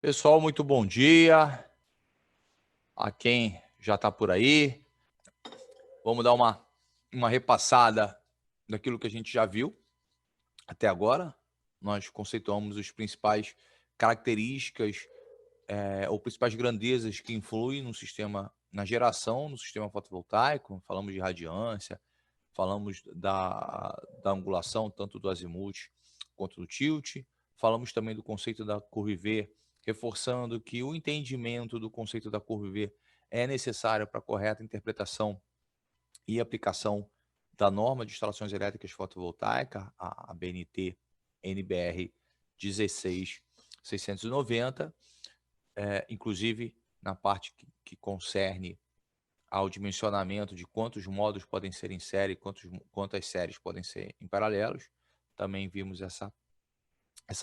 Pessoal, muito bom dia a quem já está por aí. Vamos dar uma repassada daquilo que a gente já viu até agora. Nós conceituamos as principais características ou principais grandezas que influem no sistema, na geração no sistema fotovoltaico. Falamos de radiância, falamos da angulação, tanto do azimuth quanto do tilt. Falamos também do conceito da curva V, reforçando que o entendimento do conceito da curva V é necessário para a correta interpretação e aplicação da norma de instalações elétricas fotovoltaicas, a BNT NBR 16690, inclusive na parte que concerne ao dimensionamento de quantos módulos podem ser em série, quantas séries podem ser em paralelos. Também vimos essa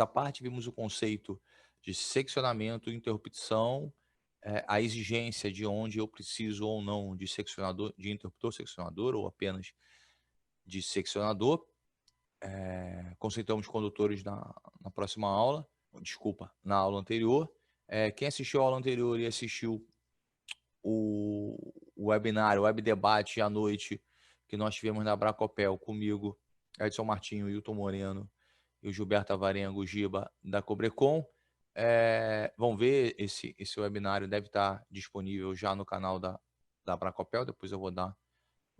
parte, vimos o conceito de seccionamento, interrupção, a exigência de onde eu preciso ou não de seccionador, de interruptor seccionador ou apenas de seccionador. Conceituamos condutores na próxima aula, na aula anterior. Quem assistiu a aula anterior e assistiu o webinário, o web debate à noite que nós tivemos na Bracopel comigo, Edson Martinho, Hilton Moreno e o Gilberto Avarengo Giba da Cobrecon. Vão ver, esse webinário deve estar disponível já no canal da Bracopel, depois eu vou dar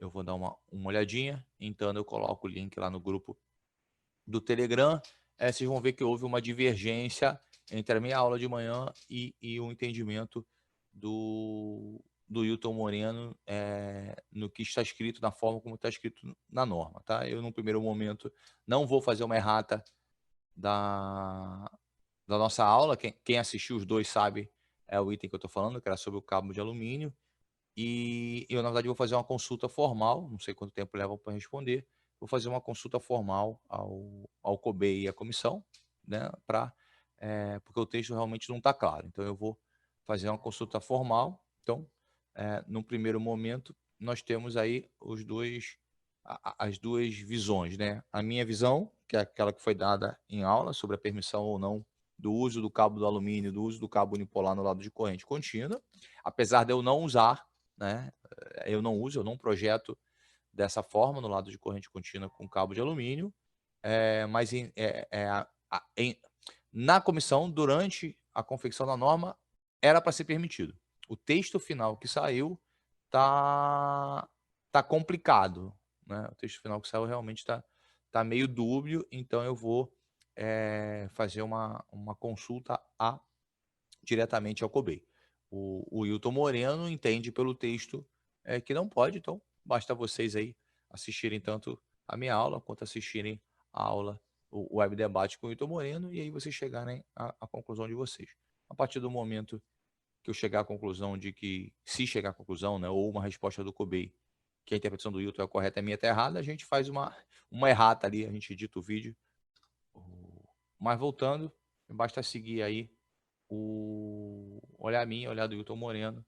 uma olhadinha, então eu coloco o link lá no grupo do Telegram. Vocês vão ver que houve uma divergência entre a minha aula de manhã e o entendimento do Hilton Moreno no que está escrito, na forma como está escrito na norma. Tá? Eu, no primeiro momento, não vou fazer uma errata da nossa aula. Quem assistiu os dois sabe o item que eu estou falando, que era sobre o cabo de alumínio. E eu, na verdade, vou fazer uma consulta formal, não sei quanto tempo leva para responder, vou fazer uma consulta formal ao COBEI e à comissão, né, porque o texto realmente não está claro. Então, eu vou fazer uma consulta formal. Então, no primeiro momento, nós temos aí as duas visões, né? A minha visão, que é aquela que foi dada em aula, sobre a permissão ou não do uso do cabo do alumínio, do uso do cabo unipolar no lado de corrente contínua, apesar de eu não usar, né? Eu não projeto dessa forma no lado de corrente contínua com cabo de alumínio, mas na comissão, durante a confecção da norma, era para ser permitido. O texto final que saiu tá complicado, né? O texto final que saiu realmente tá meio dúbio, então eu vou fazer uma consulta diretamente ao COBEI. O Hilton Moreno entende pelo texto que não pode, então basta vocês aí assistirem tanto a minha aula quanto assistirem a aula, o web debate com o Hilton Moreno, e aí vocês chegarem à conclusão de vocês. A partir do momento que eu chegar à conclusão de que, se chegar à conclusão, né, ou uma resposta do COBEI, que a interpretação do Hilton é correta e a minha está errada, a gente faz uma errata ali, a gente edita o vídeo. Mas voltando, basta seguir aí olhar a minha, olhar do Hilton Moreno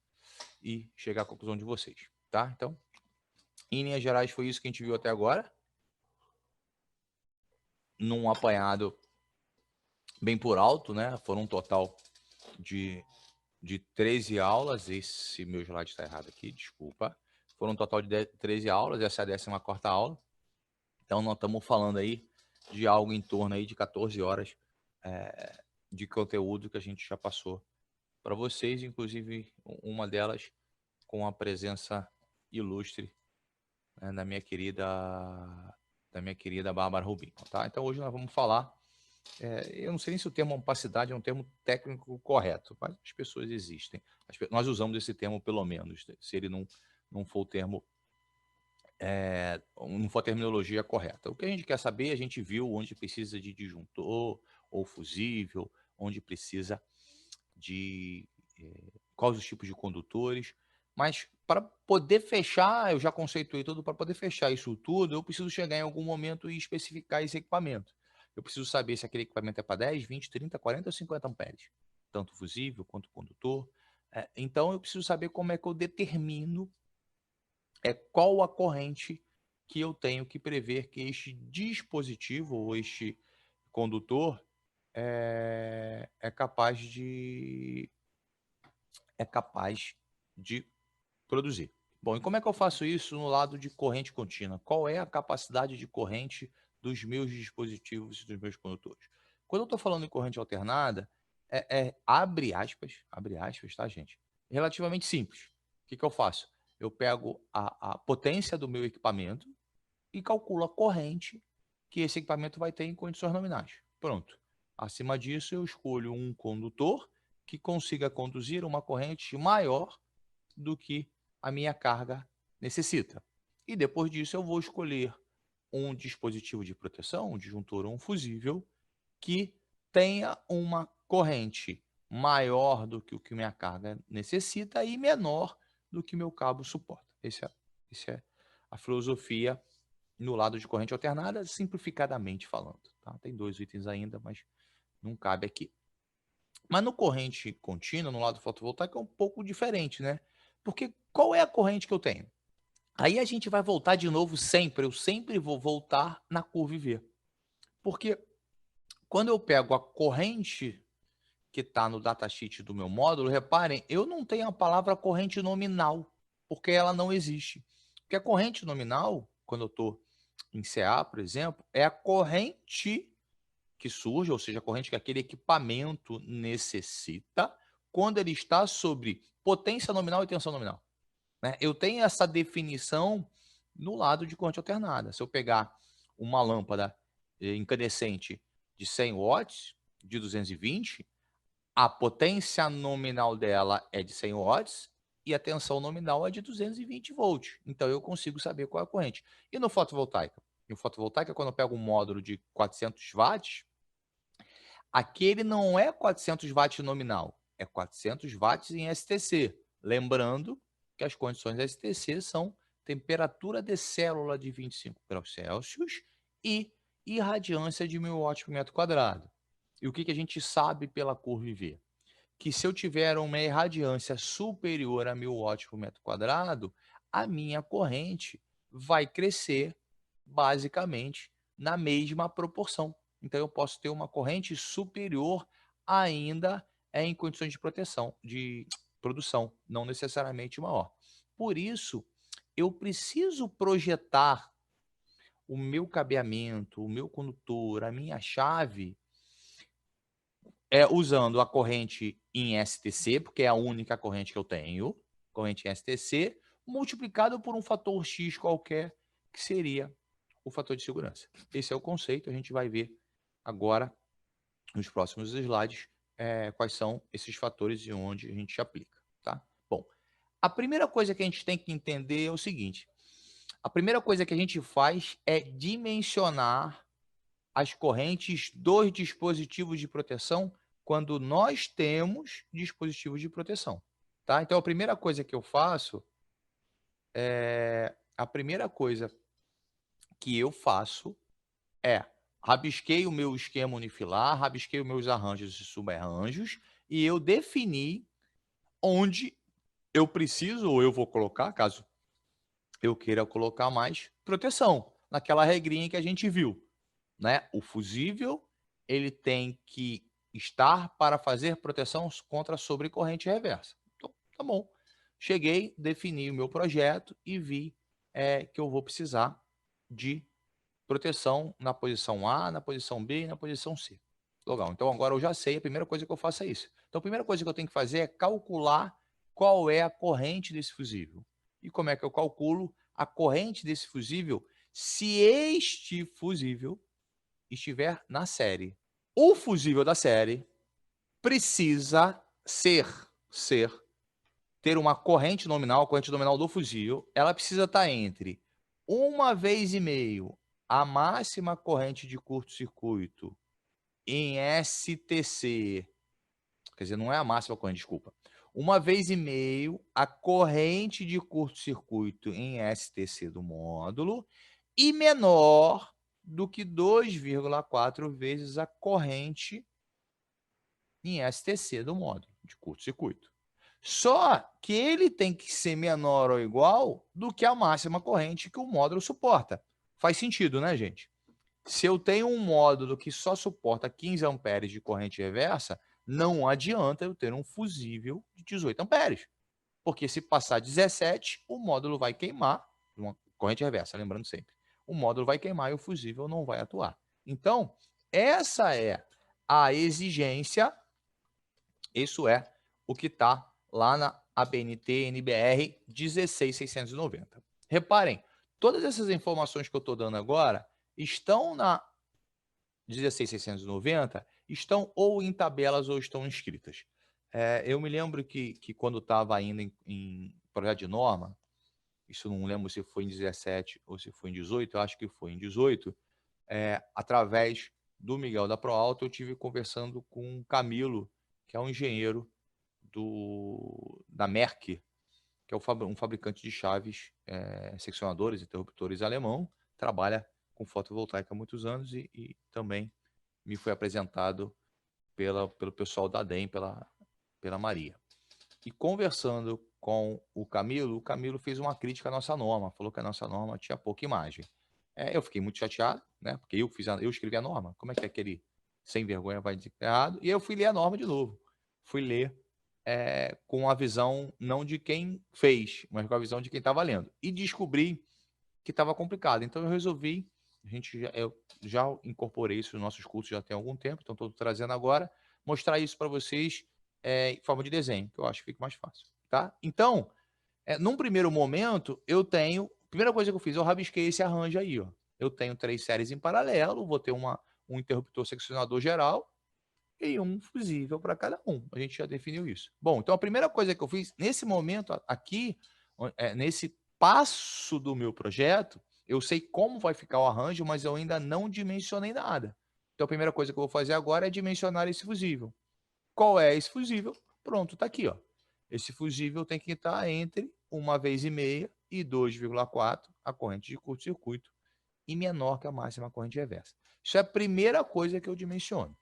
e chegar à conclusão de vocês, tá? Então, em linhas gerais, foi isso que a gente viu até agora, num apanhado bem por alto, né? Foram um total de 13 aulas. Esse meu slide está errado aqui, desculpa. Foram um total de 13 aulas, essa é a 14ª aula. Então, nós estamos falando aí de algo em torno aí de 14 horas de conteúdo que a gente já passou para vocês, inclusive uma delas com a presença ilustre, né, da minha querida Bárbara Rubinho, tá? Então hoje nós vamos falar, eu não sei nem se o termo opacidade é um termo técnico correto, mas as pessoas existem. Nós usamos esse termo, pelo menos, se ele não for o termo, não for a terminologia correta. O que a gente quer saber, a gente viu onde precisa de disjuntor ou fusível, onde precisa de quais os tipos de condutores, mas para poder fechar, eu já conceituei tudo, para poder fechar isso tudo, eu preciso chegar em algum momento e especificar esse equipamento. Eu preciso saber se aquele equipamento é para 10, 20, 30, 40 ou 50 amperes, tanto fusível quanto condutor. Então, eu preciso saber como é que eu determino qual a corrente que eu tenho que prever que este dispositivo ou este condutor é capaz de produzir. Bom, e como é que eu faço isso no lado de corrente contínua? Qual é a capacidade de corrente dos meus dispositivos e dos meus condutores? Quando eu estou falando em corrente alternada, abre aspas, tá, gente? Relativamente simples. O que eu faço? Eu pego a potência do meu equipamento e calculo a corrente que esse equipamento vai ter em condições nominais. Pronto. Acima disso, eu escolho um condutor que consiga conduzir uma corrente maior do que a minha carga necessita. E depois disso, eu vou escolher um dispositivo de proteção, um disjuntor ou um fusível, que tenha uma corrente maior do que o que minha carga necessita e menor do que meu cabo suporta. Essa é a filosofia no lado de corrente alternada, simplificadamente falando. Tá? Tem 2 itens ainda, mas não cabe aqui. Mas no corrente contínua, no lado fotovoltaico, é um pouco diferente, né? Porque qual é a corrente que eu tenho? Aí a gente vai voltar de novo sempre, eu sempre vou voltar na curva IV. Porque quando eu pego a corrente que está no datasheet do meu módulo, reparem, eu não tenho a palavra corrente nominal, porque ela não existe. Porque a corrente nominal, quando eu estou em CA, por exemplo, é a corrente que surge, ou seja, a corrente que aquele equipamento necessita quando ele está sobre potência nominal e tensão nominal. Né? Eu tenho essa definição no lado de corrente alternada. Se eu pegar uma lâmpada incandescente de 100 watts, de 220, a potência nominal dela é de 100 watts e a tensão nominal é de 220 volts. Então, eu consigo saber qual é a corrente. E no fotovoltaica? No fotovoltaica, quando eu pego um módulo de 400 watts, aquele não é 400 watts nominal, é 400 watts em STC. Lembrando que as condições STC são temperatura de célula de 25 graus Celsius e irradiância de 1000 watts por metro quadrado. E o que a gente sabe pela curva IV? Que se eu tiver uma irradiância superior a 1000 watts por metro quadrado, a minha corrente vai crescer basicamente na mesma proporção. Então eu posso ter uma corrente superior ainda em condições de proteção, de produção, não necessariamente maior. Por isso, eu preciso projetar o meu cabeamento, o meu condutor, a minha chave usando a corrente em STC, porque é a única corrente que eu tenho, corrente em STC, multiplicado por um fator X qualquer, que seria o fator de segurança. Esse é o conceito, a gente vai ver agora, nos próximos slides, quais são esses fatores e onde a gente aplica. Tá? Bom, a primeira coisa que a gente tem que entender é o seguinte, a primeira coisa que a gente faz é dimensionar as correntes dos dispositivos de proteção quando nós temos dispositivos de proteção. Tá? Então, a primeira coisa que eu faço é rabisquei o meu esquema unifilar, rabisquei os meus arranjos e subarranjos e eu defini onde eu preciso ou eu vou colocar, caso eu queira colocar mais, proteção, naquela regrinha que a gente viu. Né? O fusível ele tem que estar para fazer proteção contra sobrecorrente reversa. Então, tá bom. Cheguei, defini o meu projeto e vi que eu vou precisar de proteção na posição A, na posição B e na posição C. Legal. Então, agora eu já sei, a primeira coisa que eu faço é isso. Então, a primeira coisa que eu tenho que fazer é calcular qual é a corrente desse fusível. E como é que eu calculo a corrente desse fusível se este fusível estiver na série? O fusível da série precisa ter uma corrente nominal, a corrente nominal do fusível, ela precisa estar entre 1,5 vezes a máxima corrente de curto-circuito em STC, quer dizer, não é a máxima corrente, desculpa, 1,5 vezes a corrente de curto-circuito em STC do módulo e menor do que 2,4 vezes a corrente em STC do módulo de curto-circuito. Só que ele tem que ser menor ou igual do que a máxima corrente que o módulo suporta. Faz sentido, né, gente? Se eu tenho um módulo que só suporta 15 amperes de corrente reversa, não adianta eu ter um fusível de 18 amperes, porque se passar 17, o módulo vai queimar, uma corrente reversa, lembrando sempre, o módulo vai queimar e o fusível não vai atuar. Então, essa é a exigência, isso é o que está lá na ABNT NBR 16690. Reparem, todas essas informações que eu estou dando agora estão na 16690, estão ou em tabelas ou estão inscritas. Eu me lembro que quando estava ainda em projeto de norma, isso não lembro se foi em 17 ou se foi em 18, eu acho que foi em 18, através do Miguel da ProAlto, eu tive conversando com o Camilo, que é um engenheiro da Merck, que é um fabricante de chaves, seccionadores, interruptores alemão, trabalha com fotovoltaica há muitos anos e também me foi apresentado pelo pessoal da DEM, pela Maria. E conversando com o Camilo fez uma crítica à nossa norma, falou que a nossa norma tinha pouca imagem. Eu fiquei muito chateado, né? Porque eu escrevi a norma. Como é que aquele sem vergonha vai dizer que é errado? E eu fui ler a norma de novo. Fui ler com a visão não de quem fez, mas com a visão de quem estava lendo. E descobri que estava complicado. Então eu resolvi, eu já incorporei isso nos nossos cursos já tem algum tempo, então estou trazendo agora, mostrar isso para vocês em forma de desenho, que eu acho que fica mais fácil. Tá? Então, num primeiro momento, a primeira coisa que eu fiz, eu rabisquei esse arranjo aí. Ó. Eu tenho 3 séries em paralelo, vou ter um interruptor seccionador geral e um fusível para cada um. A gente já definiu isso. Bom, então a primeira coisa que eu fiz, nesse momento aqui, nesse passo do meu projeto, eu sei como vai ficar o arranjo, mas eu ainda não dimensionei nada. Então a primeira coisa que eu vou fazer agora é dimensionar esse fusível. Qual é esse fusível? Pronto, está aqui. Ó. Esse fusível tem que estar entre 1,5 e 2,4 a corrente de curto-circuito e menor que a máxima corrente reversa. Isso é a primeira coisa que eu dimensiono.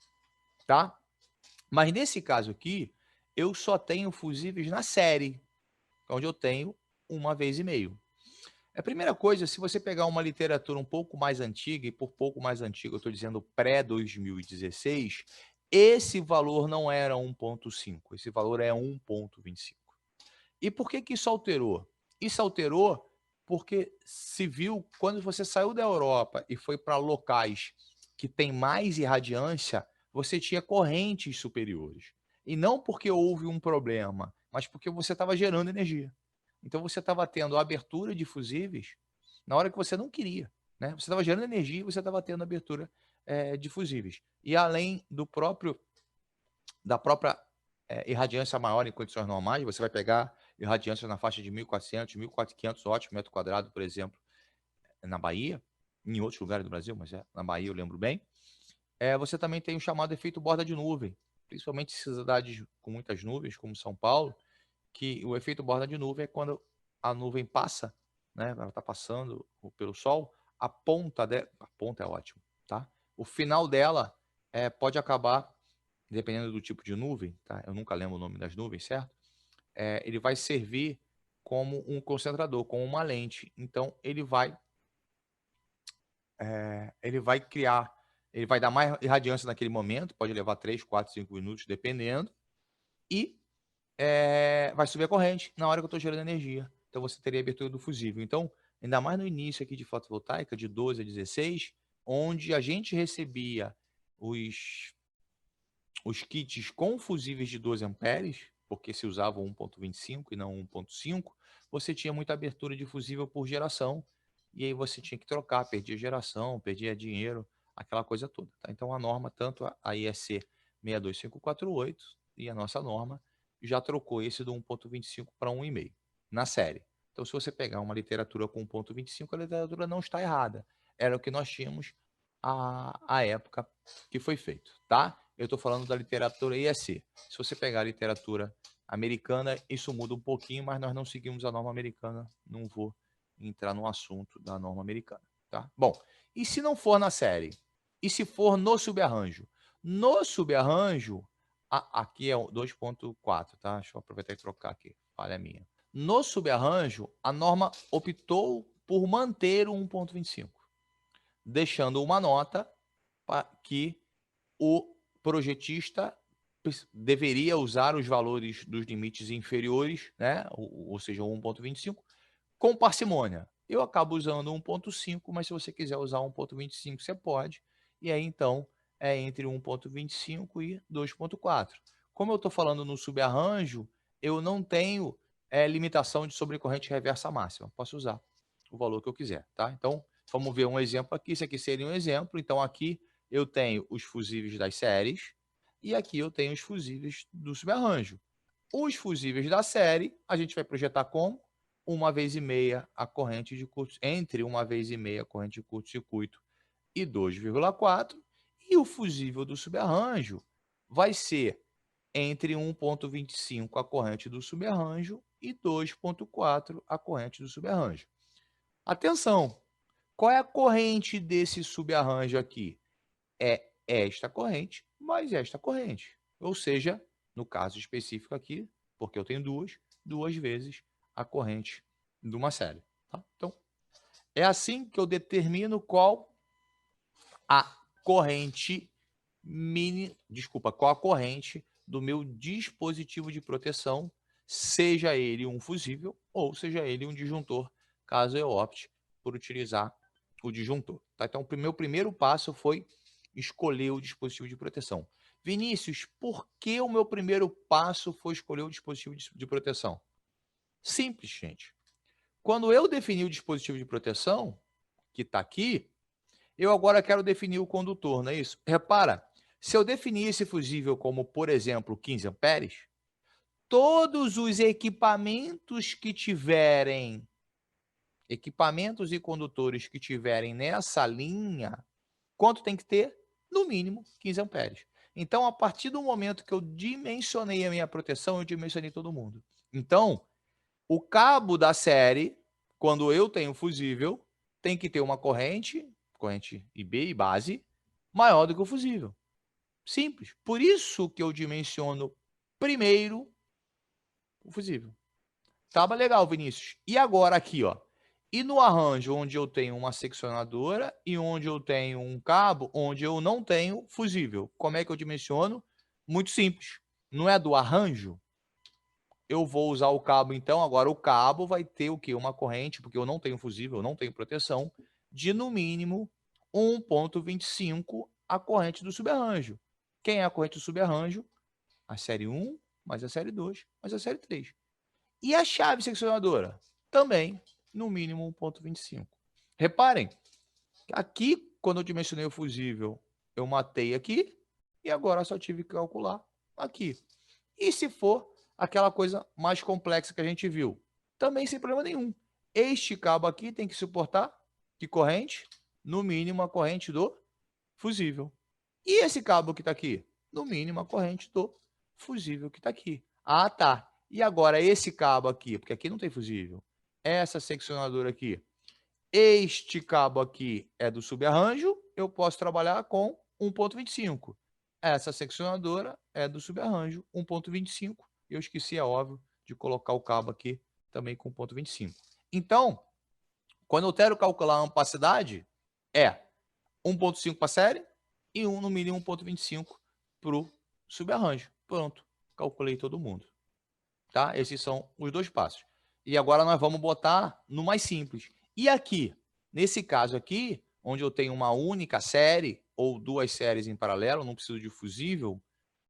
Tá? Mas nesse caso aqui, eu só tenho fusíveis na série, onde eu tenho 1,5. A primeira coisa, se você pegar uma literatura um pouco mais antiga, e por pouco mais antiga eu estou dizendo pré-2016, esse valor não era 1,5, esse valor é 1,25. E por que isso alterou? Isso alterou porque se viu, quando você saiu da Europa e foi para locais que tem mais irradiância, você tinha correntes superiores. E não porque houve um problema, mas porque você estava gerando energia. Então você estava tendo abertura de fusíveis na hora que você não queria. Né? Você estava gerando energia e você estava tendo abertura de fusíveis. E além da própria irradiância maior em condições normais, você vai pegar irradiância na faixa de 1.400, 1.500 watts metro quadrado, por exemplo, na Bahia, em outros lugares do Brasil, mas na Bahia eu lembro bem. Você também tem o chamado efeito borda de nuvem, principalmente em cidades com muitas nuvens, como São Paulo, que o efeito borda de nuvem é quando a nuvem passa, né, ela está passando pelo sol, a ponta é ótimo, tá? O final dela pode acabar, dependendo do tipo de nuvem, tá? Eu nunca lembro o nome das nuvens, certo? Ele vai servir como um concentrador, como uma lente. Então, ele vai criar, ele vai dar mais irradiância naquele momento, pode levar 3, 4, 5 minutos, dependendo, e vai subir a corrente na hora que eu estou gerando energia. Então, você teria a abertura do fusível. Então, ainda mais no início aqui de fotovoltaica, de 12 a 16, onde a gente recebia os kits com fusíveis de 12 amperes, porque se usava 1.25 e não 1.5, você tinha muita abertura de fusível por geração, e aí você tinha que trocar, perdia geração, perdia dinheiro, aquela coisa toda. Tá? Então a norma, tanto a IEC 62548 e a nossa norma, já trocou esse do 1.25 para 1,5 na série. Então se você pegar uma literatura com 1.25, a literatura não está errada. Era o que nós tínhamos à época que foi feito, tá? Eu estou falando da literatura IEC. Se você pegar a literatura americana, isso muda um pouquinho, mas nós não seguimos a norma americana. Não vou entrar no assunto da norma americana, tá? Bom, e se não for na série? E se for no subarranjo? No subarranjo, aqui é o 2.4, tá? Deixa eu aproveitar e trocar aqui, falha minha. No subarranjo, a norma optou por manter o 1.25. deixando uma nota que o projetista deveria usar os valores dos limites inferiores, né, ou seja, 1,25, com parcimônia. Eu acabo usando 1,5, mas se você quiser usar 1,25, você pode. E aí, então, é entre 1,25 e 2,4. Como eu estou falando no subarranjo, eu não tenho limitação de sobrecorrente reversa máxima. Posso usar o valor que eu quiser, tá? Então, vamos ver um exemplo aqui. Esse aqui seria um exemplo. Então, aqui eu tenho os fusíveis das séries e aqui eu tenho os fusíveis do subarranjo. Os fusíveis da série, a gente vai projetar como? 1 vez e meia a corrente de curto, entre 1 vez e meia a corrente de curto-circuito e 2,4, e o fusível do subarranjo vai ser entre 1,25 a corrente do subarranjo e 2,4 a corrente do subarranjo. Atenção, qual é a corrente desse subarranjo aqui? É esta corrente mais esta corrente, ou seja, no caso específico aqui, porque eu tenho duas vezes a corrente de uma série. Tá? Então, é assim que eu determino qual a corrente qual a corrente do meu dispositivo de proteção, seja ele um fusível ou seja ele um disjuntor, caso eu opte por utilizar o disjuntor. Tá? Então, o meu primeiro passo foi escolher o dispositivo de proteção. Vinícius, por que o meu primeiro passo foi escolher o dispositivo de proteção? Simples, gente. Quando eu defini o dispositivo de proteção, que está aqui, eu agora quero definir o condutor, não é isso? Repara, se eu definir esse fusível como, por exemplo, 15 amperes, todos os equipamentos e condutores que tiverem nessa linha, quanto tem que ter? No mínimo 15 amperes. Então, a partir do momento que eu dimensionei a minha proteção, eu dimensionei todo mundo. Então, o cabo da série, quando eu tenho fusível, tem que ter uma corrente IB e base, maior do que o fusível. Simples. Por isso que eu dimensiono primeiro o fusível. Tava legal, Vinícius. E agora aqui, ó. E no arranjo onde eu tenho uma seccionadora e onde eu tenho um cabo, onde eu não tenho fusível. Como é que eu dimensiono? Muito simples. Não é do arranjo? Eu vou usar o cabo, então, agora o cabo vai ter o quê? Uma corrente, porque eu não tenho fusível, eu não tenho proteção, de no mínimo 1,25 a corrente do subarranjo. Quem é a corrente do subarranjo? A série 1, mais a série 2, mais a série 3. E a chave seccionadora? Também, no mínimo 1,25. Reparem, aqui, quando eu dimensionei o fusível, eu matei aqui, e agora só tive que calcular aqui. E se for aquela coisa mais complexa que a gente viu, também sem problema nenhum. Este cabo aqui tem que suportar que corrente? No mínimo a corrente do fusível. E esse cabo que está aqui? No mínimo a corrente do fusível que está aqui. Ah, tá. E agora esse cabo aqui, porque aqui não tem fusível. Essa seccionadora aqui. Este cabo aqui é do subarranjo, eu posso trabalhar com 1,25. Essa seccionadora é do subarranjo, 1,25. Eu esqueci, é óbvio, de colocar o cabo aqui também com 1,25. Então, quando eu quero calcular a ampacidade, é 1,5 para a série e no mínimo 1,25 para o subarranjo. Pronto, calculei todo mundo. Tá? Esses são os dois passos. E agora nós vamos botar no mais simples. E aqui, nesse caso aqui, onde eu tenho uma única série ou duas séries em paralelo, não preciso de fusível,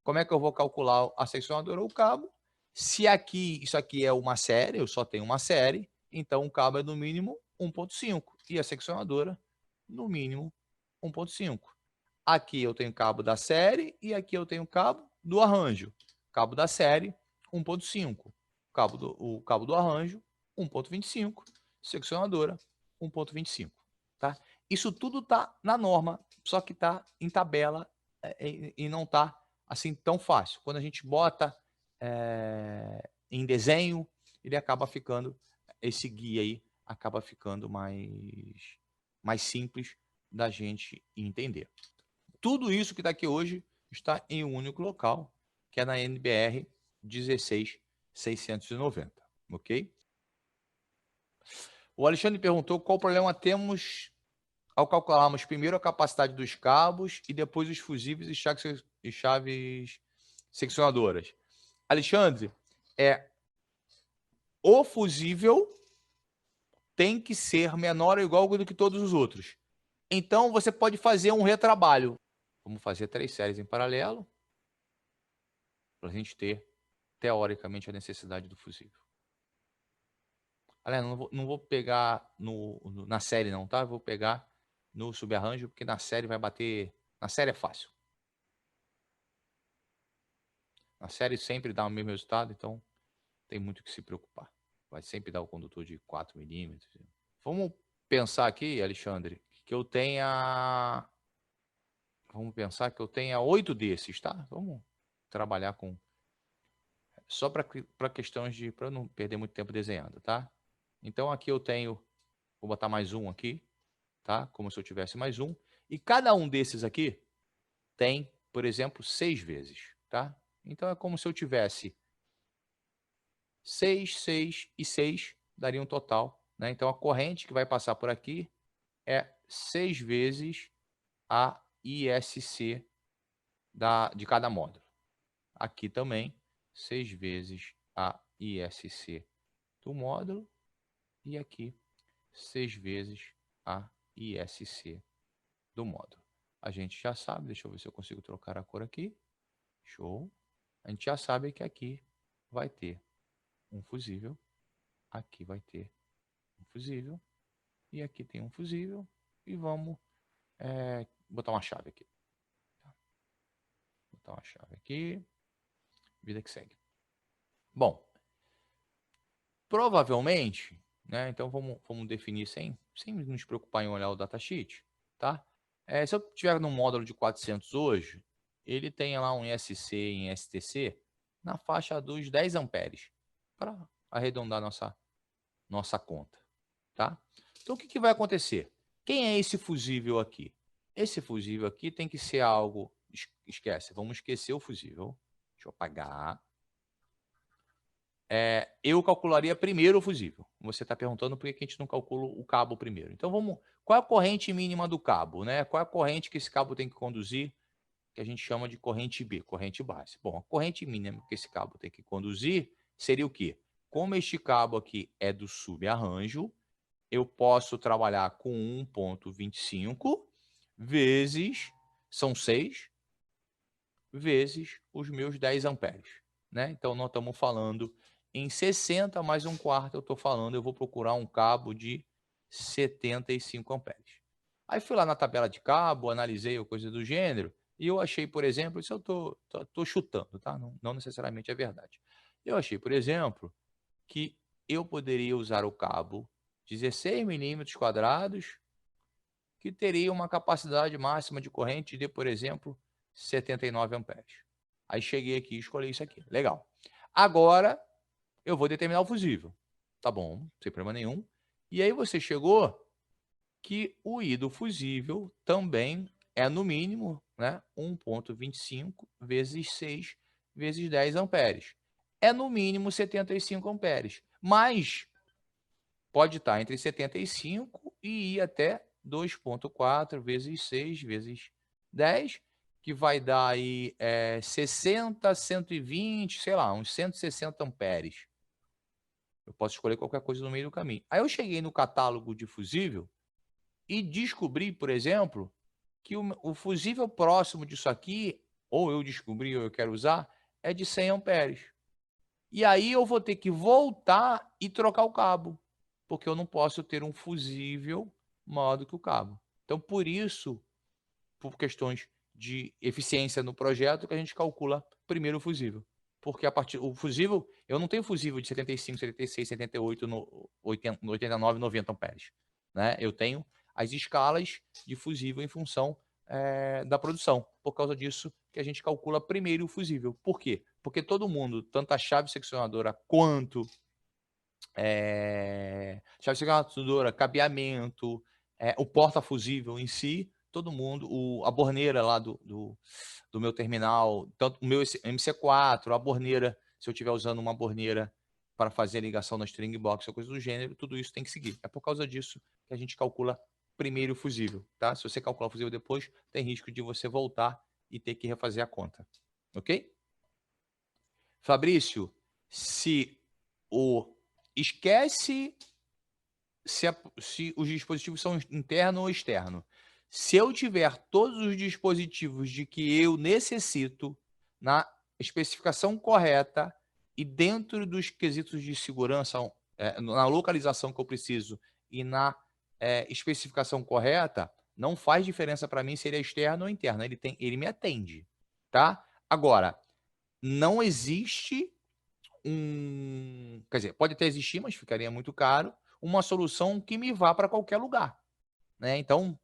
como é que eu vou calcular a seccionadora ou o cabo? Se aqui, isso aqui é uma série, eu só tenho uma série, então o cabo é no mínimo 1,5 e a seccionadora no mínimo 1,5. Aqui eu tenho cabo da série e aqui eu tenho cabo do arranjo. Cabo da série, 1,5. O cabo do arranjo, 1,25. Seccionadora, 1,25. Tá? Isso tudo está na norma, só que está em tabela e não está assim tão fácil. Quando a gente bota em desenho, ele acaba ficando, esse guia aí acaba ficando mais simples da gente entender. Tudo isso que está aqui hoje está em um único local, que é na NBR 16690, ok? O Alexandre perguntou qual problema temos ao calcularmos primeiro a capacidade dos cabos e depois os fusíveis e chaves seccionadoras. Alexandre, o fusível tem que ser menor ou igual do que todos os outros. Então, você pode fazer um retrabalho. Vamos fazer 3 séries em paralelo para a gente ter, teoricamente, a necessidade do fusível. Aliás, não vou pegar na série não, tá? Eu vou pegar no subarranjo, porque na série vai bater... Na série é fácil. Na série sempre dá o mesmo resultado, então tem muito que se preocupar. Vai sempre dar o condutor de 4 milímetros. Vamos pensar aqui, Alexandre, que eu tenha... Vamos pensar que eu tenha 8 desses, tá? Vamos trabalhar com... Só para questões de... Para não perder muito tempo desenhando, tá? Então aqui eu tenho... Vou botar mais um aqui, tá? Como se eu tivesse mais um. E cada um desses aqui tem, por exemplo, 6 vezes, tá? Então é como se eu tivesse 6, 6 e 6, daria um total, né? Então a corrente que vai passar por aqui é 6 vezes a ISC de cada módulo. Aqui também, 6 vezes a ISC do módulo. E aqui, 6 vezes a ISC do módulo. A gente já sabe, deixa eu ver se eu consigo trocar a cor aqui. Show. A gente já sabe que aqui vai ter um fusível. Aqui vai ter um fusível. E aqui tem um fusível. E vamos botar uma chave aqui. Botar uma chave aqui. Vida que segue. Bom, provavelmente, né? Então vamos definir sem nos preocupar em olhar o datasheet, tá? Se eu tiver num módulo de 400 hoje, ele tem lá um ISC em STC na faixa dos 10 amperes, para arredondar nossa conta, tá? Então o que vai acontecer? Quem é esse fusível aqui? Esse fusível aqui tem que ser algo... Esquece, vamos esquecer o fusível. Deixa eu apagar. Eu calcularia primeiro o fusível. Você está perguntando por que a gente não calcula o cabo primeiro. Então, qual é a corrente mínima do cabo, né? Qual é a corrente que esse cabo tem que conduzir, que a gente chama de corrente B, corrente base. Bom, a corrente mínima que esse cabo tem que conduzir seria o quê? Como este cabo aqui é do subarranjo, eu posso trabalhar com 1,25 vezes, são 6, vezes os meus 10 amperes, né? Então, nós estamos falando em 60 mais um quarto, eu vou procurar um cabo de 75 amperes. Aí fui lá na tabela de cabo, analisei a coisa do gênero, e eu achei, por exemplo, isso eu tô chutando, tá? Não necessariamente é verdade. Eu achei, por exemplo, que eu poderia usar o cabo 16 milímetros quadrados, que teria uma capacidade máxima de corrente de, por exemplo, 79 amperes. Aí cheguei aqui e escolhi isso aqui. Legal. Agora, eu vou determinar o fusível. Tá bom, sem problema nenhum. E aí você chegou que o I do fusível também é, no mínimo, né, 1,25 vezes 6 vezes 10 amperes. É, no mínimo, 75 amperes. Mas pode estar entre 75 e ir até 2,4 vezes 6 vezes 10, que vai dar aí 60, 120, sei lá, uns 160 amperes. Eu posso escolher qualquer coisa no meio do caminho. Aí eu cheguei no catálogo de fusível e descobri, por exemplo, que o fusível próximo disso aqui, ou eu descobri ou eu quero usar, é de 100 amperes. E aí eu vou ter que voltar e trocar o cabo, porque eu não posso ter um fusível maior do que o cabo. Então, por isso, por questões de eficiência no projeto, que a gente calcula primeiro o fusível. Porque o fusível, eu não tenho fusível de 75, 76, 78, 89, 90 amperes, né? Eu tenho as escalas de fusível em função da produção. Por causa disso que a gente calcula primeiro o fusível. Por quê? Porque todo mundo, tanto a chave seccionadora quanto chave seccionadora, cabeamento, o porta-fusível em si, todo mundo, a borneira lá do meu terminal, tanto o meu MC4, a borneira, se eu estiver usando uma borneira para fazer a ligação na string box ou coisa do gênero, tudo isso tem que seguir. É por causa disso que a gente calcula primeiro o fusível, tá? Se você calcular o fusível depois, tem risco de você voltar e ter que refazer a conta, ok? Fabrício, esquece se os dispositivos são interno ou externo. Se eu tiver todos os dispositivos de que eu necessito na especificação correta e dentro dos quesitos de segurança, na localização que eu preciso e na especificação correta, não faz diferença para mim se ele é externo ou interno. Ele me atende, tá? Agora, não existe quer dizer, pode até existir, mas ficaria muito caro, uma solução que me vá para qualquer lugar, né? Então,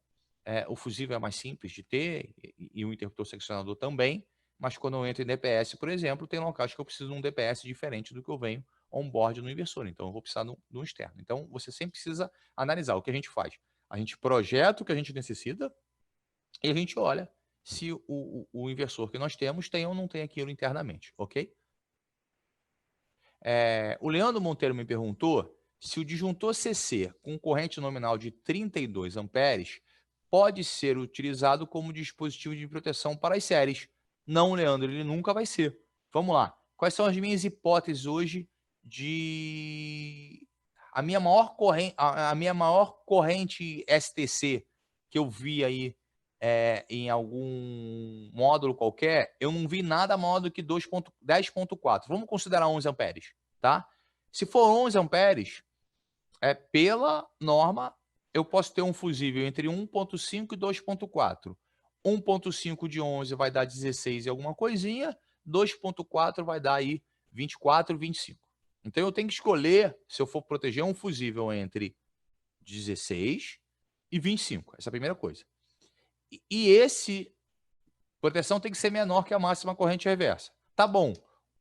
o fusível é mais simples de ter e o interruptor seccionador também, mas quando eu entro em DPS, por exemplo, tem locais que eu preciso de um DPS diferente do que eu venho on-board no inversor, então eu vou precisar de um externo. Então, você sempre precisa analisar o que a gente faz. A gente projeta o que a gente necessita e a gente olha se o inversor que nós temos tem ou não tem aquilo internamente, ok? O Leandro Monteiro me perguntou se o disjuntor CC com corrente nominal de 32 amperes pode ser utilizado como dispositivo de proteção para as séries. Não, Leandro, ele nunca vai ser. Vamos lá. Quais são as minhas hipóteses hoje de... A minha maior corrente STC que eu vi aí em algum módulo qualquer, eu não vi nada maior do que 10.4. Vamos considerar 11 amperes, tá? Se for 11 amperes, pela norma, eu posso ter um fusível entre 1.5 e 2.4. 1.5 de 11 vai dar 16 e alguma coisinha, 2.4 vai dar aí 24, 25. Então eu tenho que escolher, se eu for proteger um fusível entre 16 e 25. Essa é a primeira coisa. E esse proteção tem que ser menor que a máxima corrente reversa. Tá bom,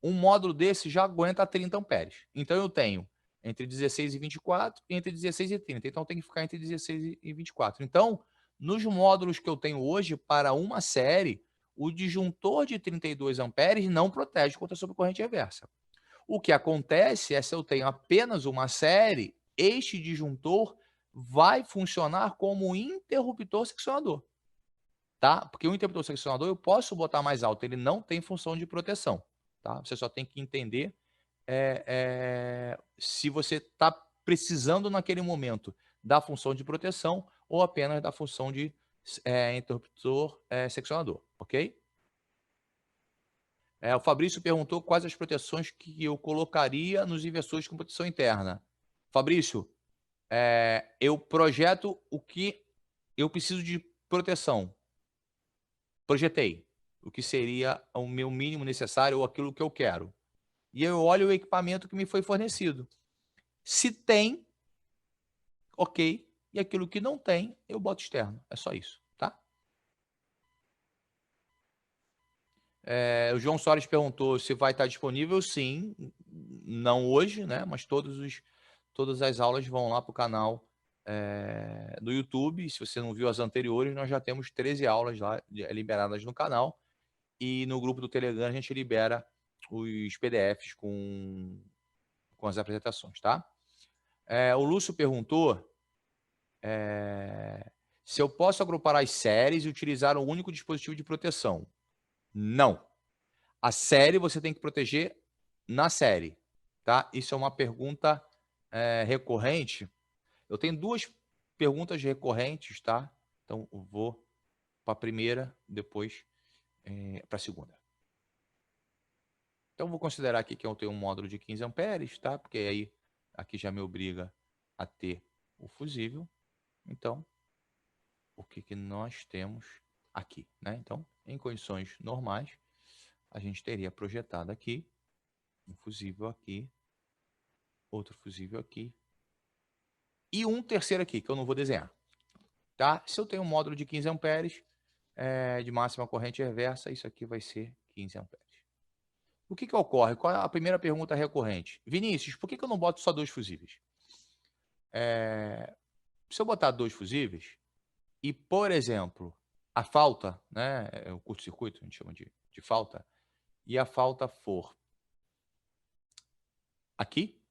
um módulo desse já aguenta 30 amperes. Então eu tenho entre 16 e 24 e entre 16 e 30. Então tem que ficar entre 16 e 24. Então, nos módulos que eu tenho hoje para uma série, o disjuntor de 32 amperes não protege contra a sobrecorrente reversa. O que acontece é se eu tenho apenas uma série, este disjuntor vai funcionar como interruptor seccionador. Tá? Porque o interruptor seccionador eu posso botar mais alto, ele não tem função de proteção. Tá? Você só tem que entender se você está precisando naquele momento da função de proteção ou apenas da função de interruptor seccionador, ok? O Fabrício perguntou quais as proteções que eu colocaria nos inversores com proteção interna. Fabrício, eu projeto o que eu preciso de proteção. Projetei o que seria o meu mínimo necessário ou aquilo que eu quero. E eu olho o equipamento que me foi fornecido. Se tem, ok. E aquilo que não tem, eu boto externo. É só isso, tá? O João Soares perguntou se vai estar disponível. Sim, não hoje, né? Mas todas as aulas vão lá para o canal do YouTube. Se você não viu as anteriores, nós já temos 13 aulas lá liberadas no canal. E no grupo do Telegram a gente libera os PDFs com as apresentações, tá? O Lúcio perguntou se eu posso agrupar as séries e utilizar um único dispositivo de proteção. Não. A série você tem que proteger na série, tá? Isso é uma pergunta recorrente. Eu tenho duas perguntas recorrentes, tá? Então, eu vou para a primeira, depois para a segunda. Então, vou considerar aqui que eu tenho um módulo de 15 amperes, tá? Porque aí, aqui já me obriga a ter o fusível. Então, o que nós temos aqui, né? Então, em condições normais, a gente teria projetado aqui, um fusível aqui, outro fusível aqui, e um terceiro aqui, que eu não vou desenhar, tá? Se eu tenho um módulo de 15 amperes, de máxima corrente reversa, isso aqui vai ser 15 amperes. O que ocorre? Qual é a primeira pergunta recorrente? Vinícius, por que eu não boto só 2 fusíveis? Se eu botar 2 fusíveis e, por exemplo, a falta, né, o curto-circuito, a gente chama de falta, e a falta for aqui,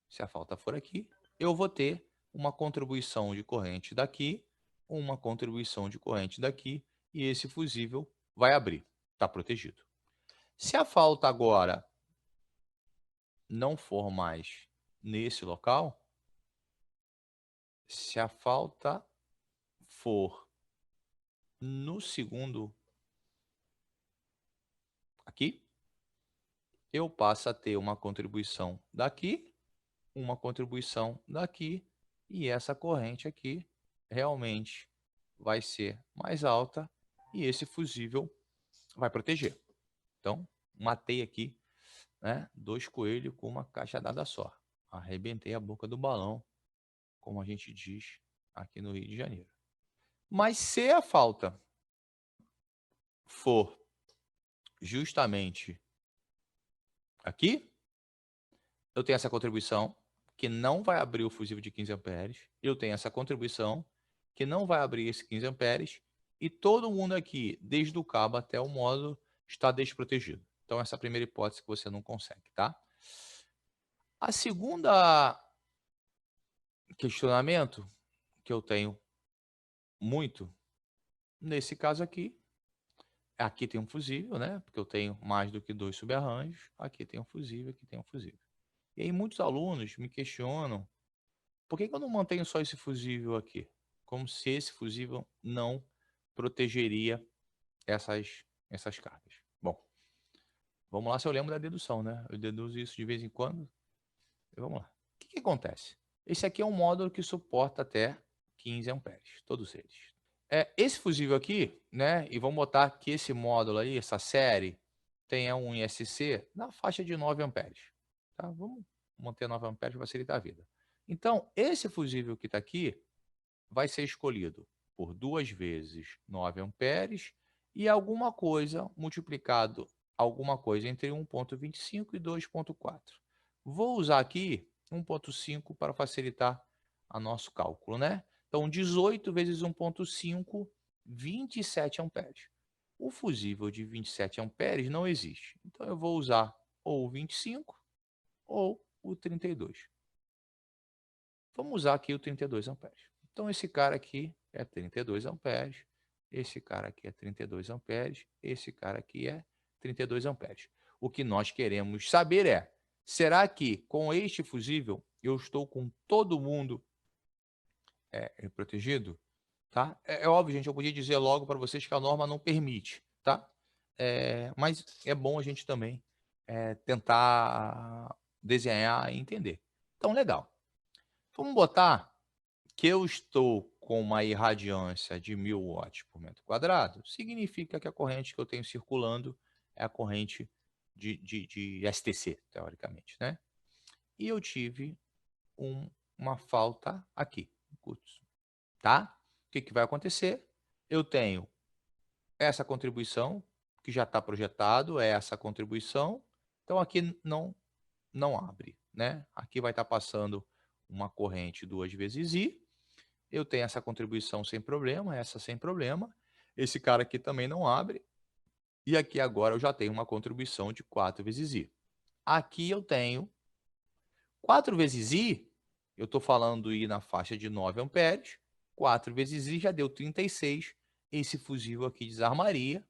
se a falta for aqui, eu vou ter uma contribuição de corrente daqui, uma contribuição de corrente daqui, e esse fusível vai abrir, está protegido. Se a falta agora não for mais nesse local, se a falta for no segundo aqui, eu passo a ter uma contribuição daqui, uma contribuição daqui, e essa corrente aqui realmente vai ser mais alta e esse fusível vai proteger. Então, matei aqui, né, 2 coelhos com uma cajadada só. Arrebentei a boca do balão, como a gente diz aqui no Rio de Janeiro. Mas se a falta for justamente aqui, eu tenho essa contribuição que não vai abrir o fusível de 15 amperes, eu tenho essa contribuição que não vai abrir esse 15 amperes, e todo mundo aqui, desde o cabo até o módulo, está desprotegido. Então, essa é a primeira hipótese que você não consegue, tá? A segunda questionamento que eu tenho muito, nesse caso aqui tem um fusível, né? Porque eu tenho mais do que 2 subarranjos, aqui tem um fusível, aqui tem um fusível. E aí muitos alunos me questionam, por que eu não mantenho só esse fusível aqui? Como se esse fusível não protegeria essas cargas. Bom, vamos lá se eu lembro da dedução, né? Eu deduzo isso de vez em quando. Vamos lá. O que acontece? Esse aqui é um módulo que suporta até 15 amperes, todos eles. Esse fusível aqui, né? E vamos botar que esse módulo aí, essa série, tenha um ISC na faixa de 9 amperes. Tá? Vamos manter 9 amperes para facilitar a vida. Então, esse fusível que está aqui vai ser escolhido por 2 vezes 9 amperes e alguma coisa multiplicado alguma coisa entre 1,25 e 2,4. Vou usar aqui 1,5 para facilitar o nosso cálculo, né? Então, 18 vezes 1,5, 27 amperes. O fusível de 27 amperes não existe. Então, eu vou usar ou o 25 ou o 32. Vamos usar aqui o 32 amperes. Então, esse cara aqui é 32 amperes, esse cara aqui é 32 amperes, esse cara aqui é 32 amperes. O que nós queremos saber é, será que com este fusível eu estou com todo mundo protegido? Tá? É óbvio, gente, eu podia dizer logo para vocês que a norma não permite, tá? Mas é bom a gente também tentar desenhar e entender. Então, legal. Vamos botar que eu estou com uma irradiância de 1000 watts por metro quadrado, significa que a corrente que eu tenho circulando é a corrente de STC, teoricamente, né? E eu tive uma falta aqui, tá? O que vai acontecer? Eu tenho essa contribuição, que já está projetado, é essa contribuição, então aqui não abre, né? Aqui vai estar passando uma corrente 2 vezes I, eu tenho essa contribuição sem problema, essa sem problema. Esse cara aqui também não abre. E aqui agora eu já tenho uma contribuição de 4 vezes I. Aqui eu tenho 4 vezes I, eu estou falando I na faixa de 9 amperes, 4 vezes I já deu 36, esse fusível aqui desarmaria,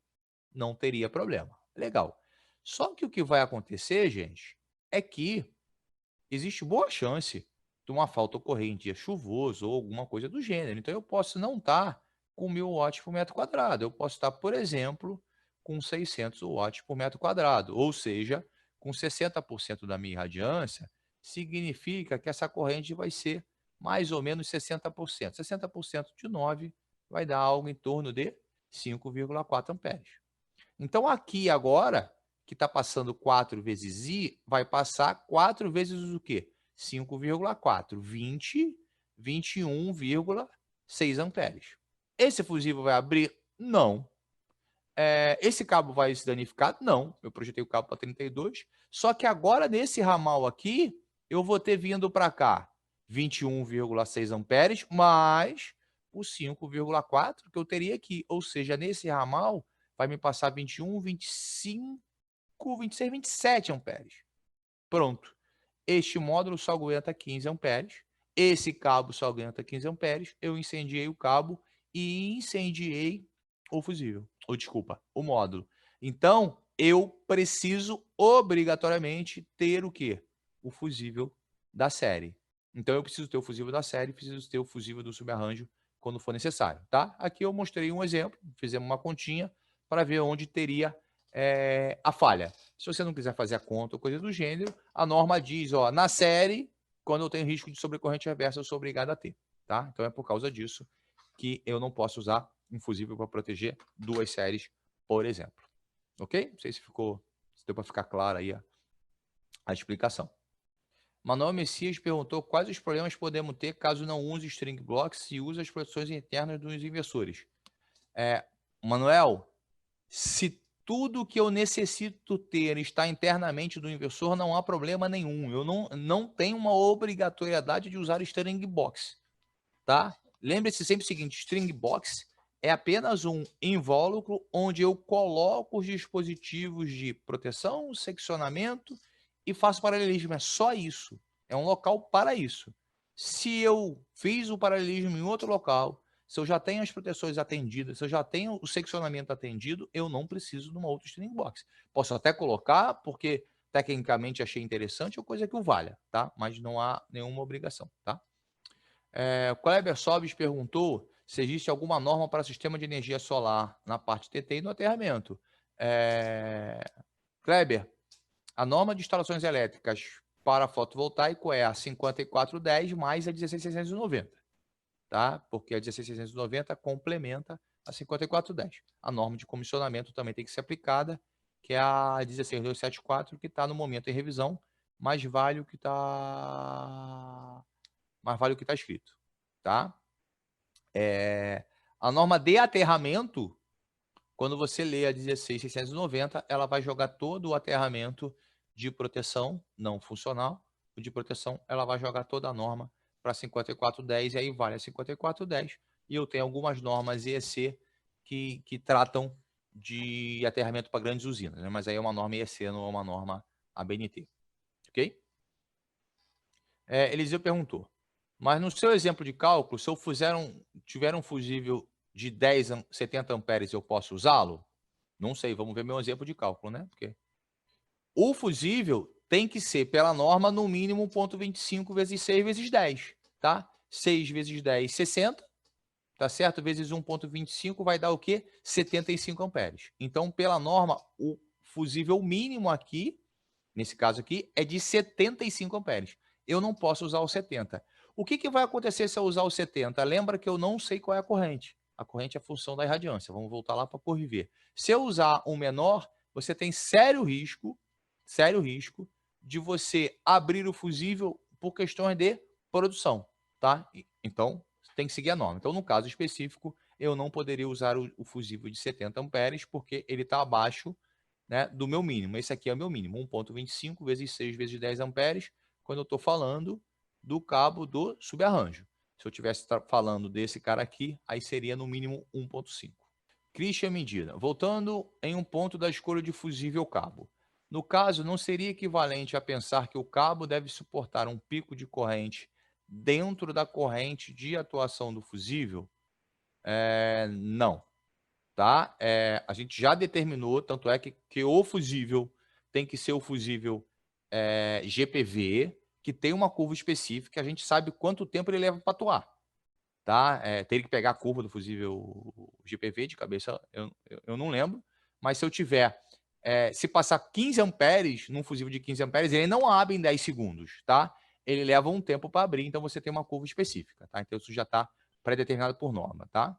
não teria problema. Legal. Só que o que vai acontecer, gente, é que existe boa chance de uma falta ocorrer em dia chuvoso ou alguma coisa do gênero. Então, eu posso não estar com 1000 watts por metro quadrado. Eu posso estar, por exemplo, com 600 watts por metro quadrado. Ou seja, com 60% da minha irradiância, significa que essa corrente vai ser mais ou menos 60%. 60% de 9 vai dar algo em torno de 5,4 amperes. Então, aqui agora, que está passando 4 vezes I, vai passar 4 vezes o quê? 5,4, 20, 21,6 amperes. Esse fusível vai abrir? Não. Esse cabo vai se danificar? Não. Eu projetei o cabo para 32, só que agora nesse ramal aqui, eu vou ter vindo para cá 21,6 amperes mais o 5,4 que eu teria aqui. Ou seja, nesse ramal, vai me passar 21, 25, 26, 27 amperes. Pronto. Este módulo só aguenta 15 amperes. esse cabo só aguenta 15 amperes, eu incendiei o cabo e incendiei o fusível, ou desculpa, o módulo. Então, eu preciso obrigatoriamente ter o quê? O fusível da série. Então, eu preciso ter o fusível da série, preciso ter o fusível do subarranjo quando for necessário, tá? Aqui eu mostrei um exemplo, fizemos uma continha para ver onde teria a falha. Se você não quiser fazer a conta ou coisa do gênero, a norma diz, ó, na série, quando eu tenho risco de sobrecorrente reversa, eu sou obrigado a ter, tá? Então é por causa disso que eu não posso usar um fusível para proteger duas séries, por exemplo. Ok? Não sei se deu para ficar clara aí a explicação. Manuel Messias perguntou quais os problemas podemos ter caso não use string blocks e use as proteções internas dos inversores. Manuel, se tudo que eu necessito ter está internamente do inversor, não há problema nenhum. Eu não tenho uma obrigatoriedade de usar string box, tá? Lembre-se sempre o seguinte, string box é apenas um invólucro onde eu coloco os dispositivos de proteção, seccionamento e faço paralelismo. É só isso. É um local para isso. Se eu fiz o paralelismo em outro local, se eu já tenho as proteções atendidas, se eu já tenho o seccionamento atendido, eu não preciso de uma outra string box. Posso até colocar, porque tecnicamente achei interessante, ou coisa que o valha, tá? Mas não há nenhuma obrigação, tá? O Kleber Sobis perguntou se existe alguma norma para sistema de energia solar na parte TT e no aterramento. Kleber, a norma de instalações elétricas para fotovoltaico é a 5410 mais a 16690, tá? Porque a 16690 complementa a 5410. A norma de comissionamento também tem que ser aplicada, que é a 16274, que está no momento em revisão, mais vale o que está escrito, tá? A norma de aterramento, quando você lê a 16690, ela vai jogar todo o aterramento de proteção não funcional, o de proteção, ela vai jogar toda a norma para 5410 e aí vale a 5410. E eu tenho algumas normas EEC que tratam de aterramento para grandes usinas, né? Mas aí é uma norma EEC, não é uma norma ABNT, ok? Eliseu perguntou, mas no seu exemplo de cálculo, se eu tiver um fusível de 70 amperes, eu posso usá-lo? Não sei, vamos ver meu exemplo de cálculo, né? Porque o fusível tem que ser, pela norma, no mínimo 0,25 vezes 6 vezes 10, tá? 6 vezes 10, 60, tá certo? Vezes 1,25 vai dar o quê? 75 amperes. Então, pela norma, o fusível mínimo aqui, nesse caso aqui, é de 75 amperes. Eu não posso usar o 70. O que vai acontecer se eu usar o 70? Lembra que eu não sei qual é a corrente. A corrente é a função da irradiância. Vamos voltar lá para corriver. Se eu usar um menor, você tem sério risco de você abrir o fusível por questões de produção, tá? Então, tem que seguir a norma. Então, no caso específico, eu não poderia usar o fusível de 70 amperes porque ele está abaixo, né, do meu mínimo. Esse aqui é o meu mínimo, 1,25 vezes 6 vezes 10 amperes, quando eu estou falando do cabo do subarranjo. Se eu estivesse falando desse cara aqui, aí seria no mínimo 1,5. Christian Medina, voltando em um ponto da escolha de fusível cabo. No caso, não seria equivalente a pensar que o cabo deve suportar um pico de corrente dentro da corrente de atuação do fusível? Não. Tá? A gente já determinou, tanto é que o fusível tem que ser o fusível GPV, que tem uma curva específica, a gente sabe quanto tempo ele leva para atuar. Tá? Teria que pegar a curva do fusível GPV de cabeça, eu não lembro, mas se eu tiver, se passar 15 amperes num fusível de 15 amperes, ele não abre em 10 segundos, tá? Ele leva um tempo para abrir, então você tem uma curva específica, tá? Então isso já está pré-determinado por norma, tá?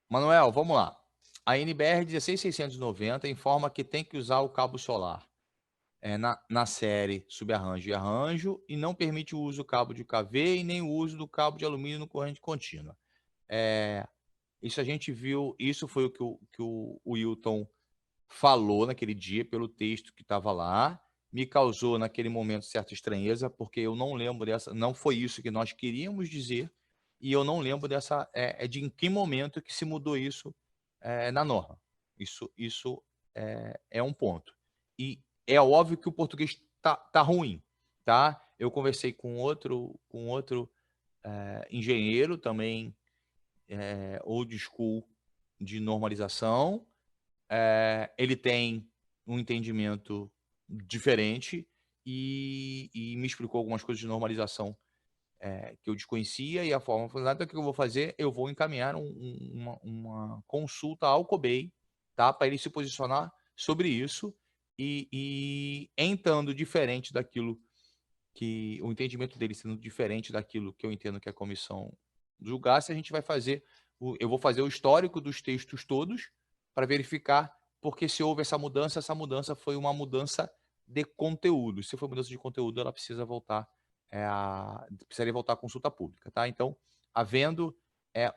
Manuel, vamos lá. A NBR 16690 informa que tem que usar o cabo solar na série subarranjo e arranjo e não permite o uso do cabo de UKV e nem o uso do cabo de alumínio no corrente contínua. Isso a gente viu, isso foi o que o Wilton falou naquele dia, pelo texto que estava lá. Me causou naquele momento certa estranheza, porque eu não lembro dessa, não foi isso que nós queríamos dizer, e eu não lembro dessa, de em que momento que se mudou isso na norma. Isso é um ponto. E é óbvio que o português tá ruim, tá? Eu conversei com outro engenheiro também, old school de normalização. Ele tem um entendimento diferente e me explicou algumas coisas de normalização que eu desconhecia, e a forma nada que eu vou fazer, eu vou encaminhar uma consulta ao COBEI, tá? Para ele se posicionar sobre isso e entrando diferente daquilo que o entendimento dele sendo diferente daquilo que eu entendo que a comissão julgasse, a gente vai fazer, eu vou fazer o histórico dos textos todos para verificar porque se houve essa mudança foi uma mudança de conteúdo. Se for mudança de conteúdo, ela precisa voltar, precisaria voltar à consulta pública, tá? Então, havendo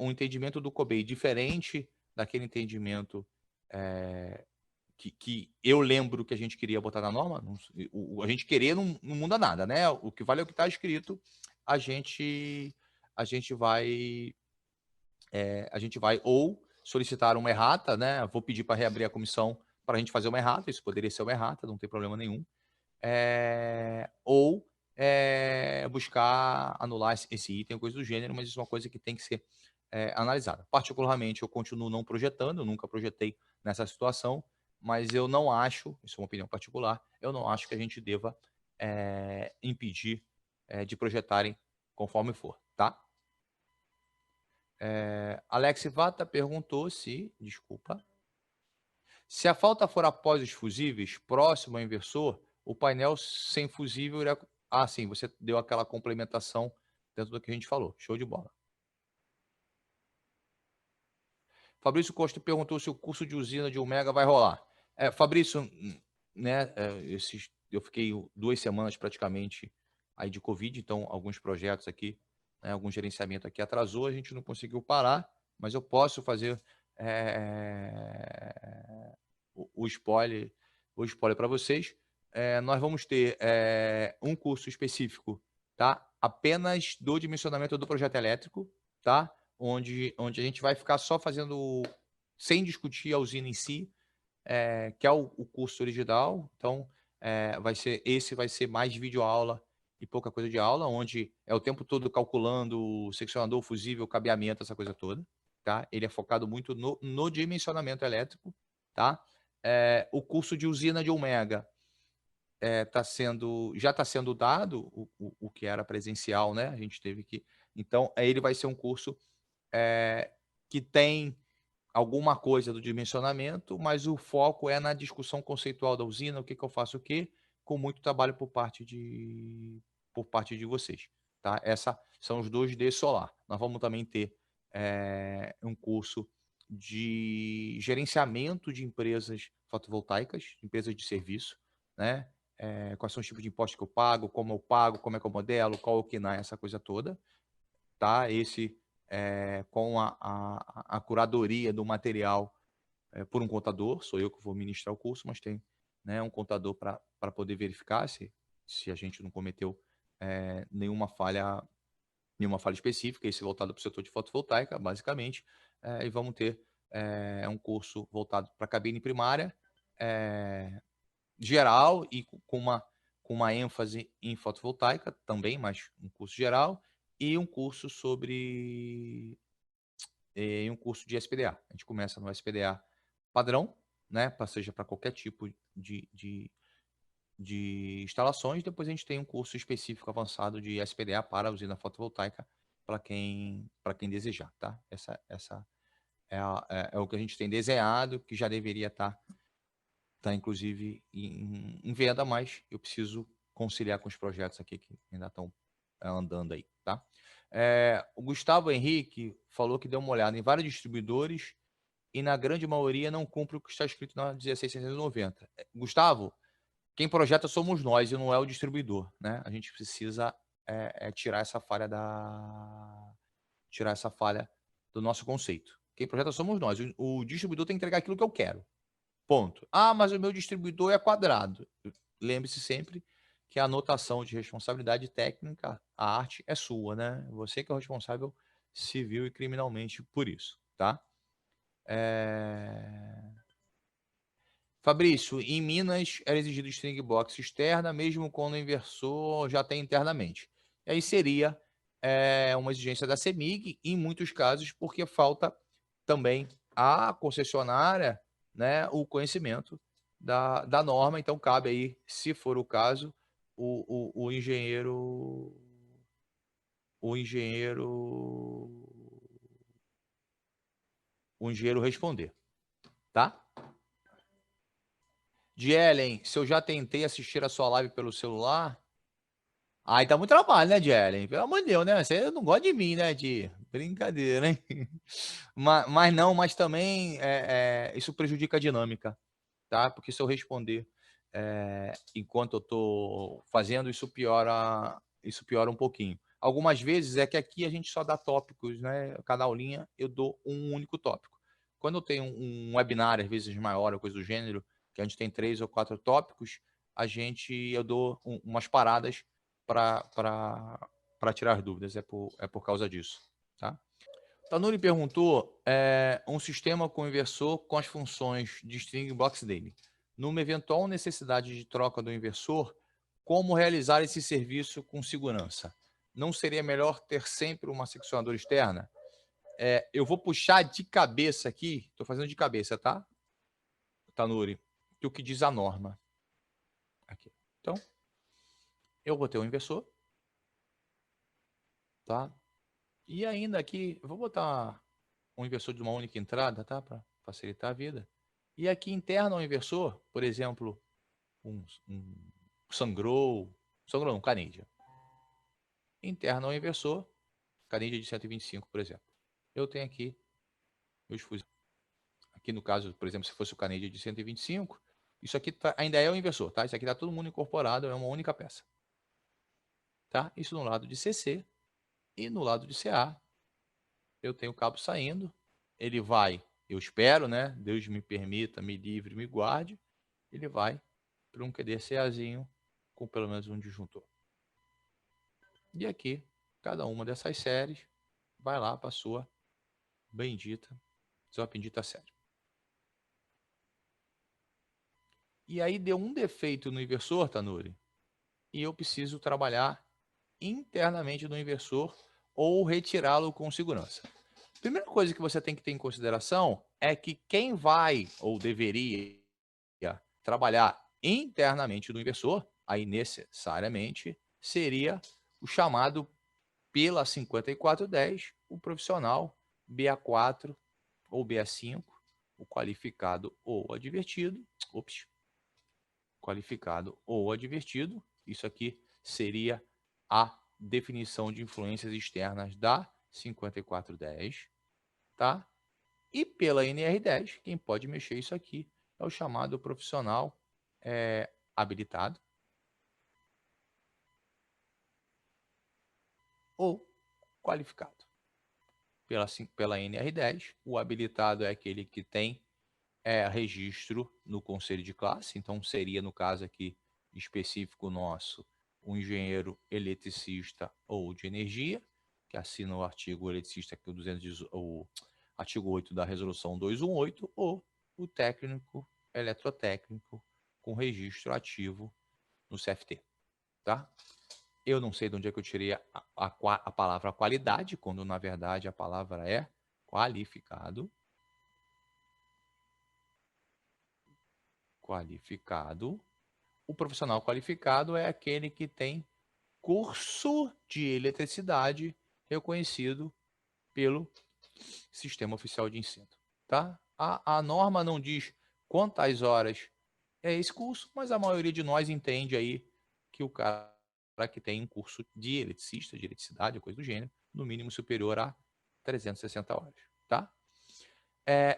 um entendimento do COBEI diferente daquele entendimento que eu lembro que a gente queria botar na norma, a gente querer não muda nada, né? O que vale é o que está escrito, a gente vai ou solicitar uma errata, né? Vou pedir para reabrir a comissão para a gente fazer uma errata, isso poderia ser uma errata, não tem problema nenhum. Ou buscar anular esse item, coisa do gênero, mas isso é uma coisa que tem que ser analisada. Particularmente, eu continuo não projetando, eu nunca projetei nessa situação, mas eu não acho, isso é uma opinião particular, eu não acho que a gente deva impedir de projetarem conforme for, tá? Alex Vata perguntou se a falta for após os fusíveis, próximo ao inversor, o painel sem fusível irá... Ah, sim, você deu aquela complementação dentro do que a gente falou. Show de bola. Fabrício Costa perguntou se o curso de usina de Omega vai rolar. Fabrício, né, eu fiquei 2 semanas praticamente aí de Covid, então alguns projetos aqui, né, algum gerenciamento aqui atrasou, a gente não conseguiu parar, mas eu posso fazer o spoiler para vocês. Nós vamos ter um curso específico, tá? Apenas do dimensionamento do projeto elétrico, tá? Onde a gente vai ficar só fazendo, sem discutir a usina em si, que é o curso original. Então, vai ser mais videoaula e pouca coisa de aula, onde é o tempo todo calculando seccionador, fusível, cabeamento, essa coisa toda, tá? Ele é focado muito no dimensionamento elétrico, tá? O curso de usina de 1 mega já está sendo dado, o que era presencial, né? A gente teve que... Então, ele vai ser um curso que tem alguma coisa do dimensionamento, mas o foco é na discussão conceitual da usina, o que eu faço o quê, com muito trabalho por parte de vocês, tá? Essas são os 2D solar. Nós vamos também ter um curso de gerenciamento de empresas fotovoltaicas, empresas de serviço, né? Quais são os tipos de impostos que eu pago, como é que eu modelo, qual é o KNAI, essa coisa toda, tá? Esse com a curadoria do material por um contador, sou eu que vou ministrar o curso, mas tem, né, um contador para poder verificar se a gente não cometeu nenhuma falha específica, esse voltado para o setor de fotovoltaica, basicamente, e vamos ter um curso voltado para a cabine primária, geral e com uma ênfase em fotovoltaica também, mas um curso geral, e um curso um curso de SPDA. A gente começa no SPDA padrão, né, seja para qualquer tipo de instalações, depois a gente tem um curso específico avançado de SPDA para a usina fotovoltaica, para quem desejar, tá? Essa é o que a gente tem desenhado, que já deveria estar inclusive em venda, mas eu preciso conciliar com os projetos aqui que ainda estão andando aí, tá? O Gustavo Henrique falou que deu uma olhada em vários distribuidores e na grande maioria não cumpre o que está escrito na 16690. Gustavo, quem projeta somos nós e não é o distribuidor, né? A gente precisa tirar essa falha do nosso conceito. Quem projeta somos nós. O distribuidor tem que entregar aquilo que eu quero. Ponto. Ah, mas o meu distribuidor é quadrado. Lembre-se sempre que a anotação de responsabilidade técnica, a arte é sua, né? Você que é o responsável civil e criminalmente por isso, tá? Fabrício, em Minas era exigido string box externa, mesmo quando o inversor já tem internamente. E aí seria uma exigência da CEMIG, em muitos casos, porque falta também à concessionária, né, o conhecimento da norma. Então, cabe aí, se for o caso, o engenheiro. O engenheiro. O engenheiro responder, tá? Dielen, se eu já tentei assistir a sua live pelo celular. Aí tá muito trabalho, né, Dielen? Pelo amor de Deus, né? Você não gosta de mim, né, Di? Brincadeira, hein? Mas também isso prejudica a dinâmica, tá? Porque se eu responder enquanto eu tô fazendo, isso piora um pouquinho. Algumas vezes é que aqui a gente só dá tópicos, né? Cada aulinha eu dou um único tópico. Quando eu tenho um webinar, às vezes maior ou coisa do gênero, que a gente tem 3 ou 4 tópicos, eu dou umas paradas para tirar dúvidas. É por causa disso, tá? Tanuri perguntou um sistema com inversor com as funções de string box dele. Numa eventual necessidade de troca do inversor, como realizar esse serviço com segurança? Não seria melhor ter sempre uma seccionadora externa? Eu vou puxar de cabeça aqui, estou fazendo de cabeça, tá, Tanuri? O que diz a norma. Aqui. Então, eu vou ter um inversor, tá? E ainda aqui, eu vou botar um inversor de uma única entrada, tá? Para facilitar a vida. E aqui interno ao inversor, por exemplo, um Sungrow não, Canadian. Interno ao inversor, Canadian de 125, por exemplo. Eu tenho aqui meus fuzis. Aqui no caso, por exemplo, se fosse o Canadian de 125, isso aqui ainda é o inversor, tá? Isso aqui está todo mundo incorporado, é uma única peça. Tá? Isso no lado de CC e no lado de CA. Eu tenho o cabo saindo, ele vai, eu espero, né? Deus me permita, me livre, me guarde, ele vai para um QD-CAzinho com pelo menos um disjuntor. E aqui, cada uma dessas séries vai lá para a sua sua bendita série. E aí deu um defeito no inversor, Tanuri, e eu preciso trabalhar internamente no inversor ou retirá-lo com segurança. Primeira coisa que você tem que ter em consideração é que quem vai ou deveria trabalhar internamente no inversor, aí necessariamente seria o chamado pela 5410, o profissional BA4 ou BA5, o qualificado ou advertido. Ops, qualificado ou advertido. Isso aqui seria a definição de influências externas da 5410, tá? E pela NR10, quem pode mexer isso aqui é o chamado profissional habilitado ou qualificado. Pela NR10, o habilitado é aquele que tem registro no conselho de classe, então seria, no caso aqui específico nosso, um engenheiro eletricista ou de energia, que assina o artigo eletricista, que é o artigo 8 da resolução 218, ou o técnico eletrotécnico com registro ativo no CFT, tá? Eu não sei de onde é que eu tirei a palavra qualidade, quando na verdade a palavra é qualificado. Qualificado. O profissional qualificado é aquele que tem curso de eletricidade reconhecido pelo Sistema Oficial de Ensino, tá? A norma não diz quantas horas é esse curso, mas a maioria de nós entende aí que o cara que tem um curso de eletricista, de eletricidade, coisa do gênero, no mínimo superior a 360 horas, tá?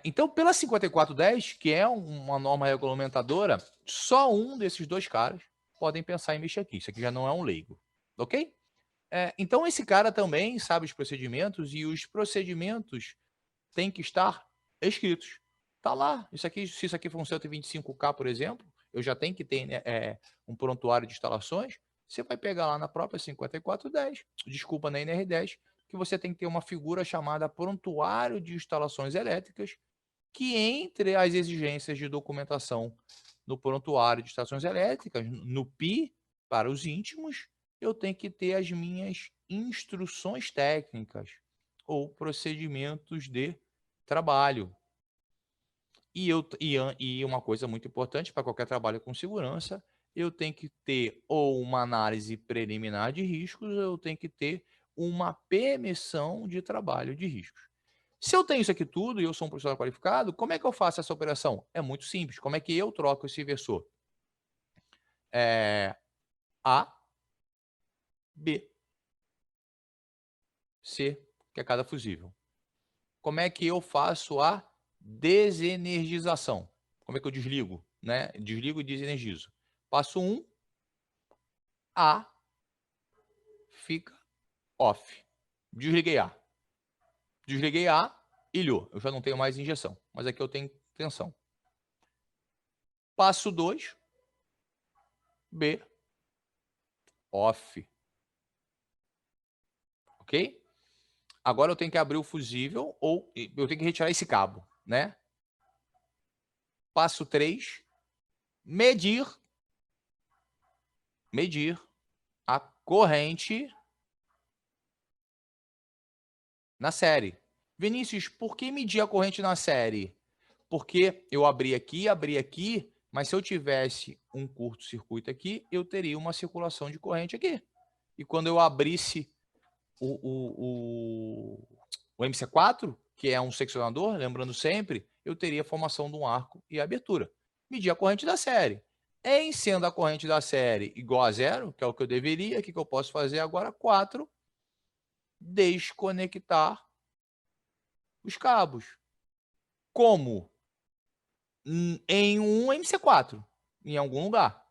Então, pela 5410, que é uma norma regulamentadora, só um desses dois caras podem pensar em mexer aqui. Isso aqui já não é um leigo, ok? Então, esse cara também sabe os procedimentos e os procedimentos têm que estar escritos. Tá lá. Se isso aqui for um 125K, por exemplo, eu já tenho que ter um prontuário de instalações. Você vai pegar lá na própria 5410, desculpa, na NR10, que você tem que ter uma figura chamada prontuário de instalações elétricas, que entre as exigências de documentação no prontuário de estações elétricas, no PI, para os íntimos, eu tenho que ter as minhas instruções técnicas ou procedimentos de trabalho. E uma coisa muito importante para qualquer trabalho com segurança, eu tenho que ter ou uma análise preliminar de riscos, ou eu tenho que ter uma permissão de trabalho de riscos. Se eu tenho isso aqui tudo e eu sou um profissional qualificado, como é que eu faço essa operação? É muito simples. Como é que eu troco esse inversor? A, B, C, que é cada fusível. Como é que eu faço a desenergização? Como é que eu desligo? Né? Desligo e desenergizo. Passo 1, A fica off. Desliguei A. Desliguei A, ilhou. Eu já não tenho mais injeção, mas aqui eu tenho tensão. Passo 2, B, off. Ok? Agora eu tenho que abrir o fusível ou eu tenho que retirar esse cabo, né? Passo 3, medir a corrente na série. Vinícius, por que medir a corrente na série? Porque eu abri aqui, mas se eu tivesse um curto-circuito aqui, eu teria uma circulação de corrente aqui. E quando eu abrisse o MC4, que é um seccionador, lembrando sempre, eu teria a formação de um arco e abertura. Medir a corrente da série. Em sendo a corrente da série igual a 0, que é o que eu deveria, o que eu posso fazer agora? 4, desconectar os cabos. Como? Em um MC4, em algum lugar.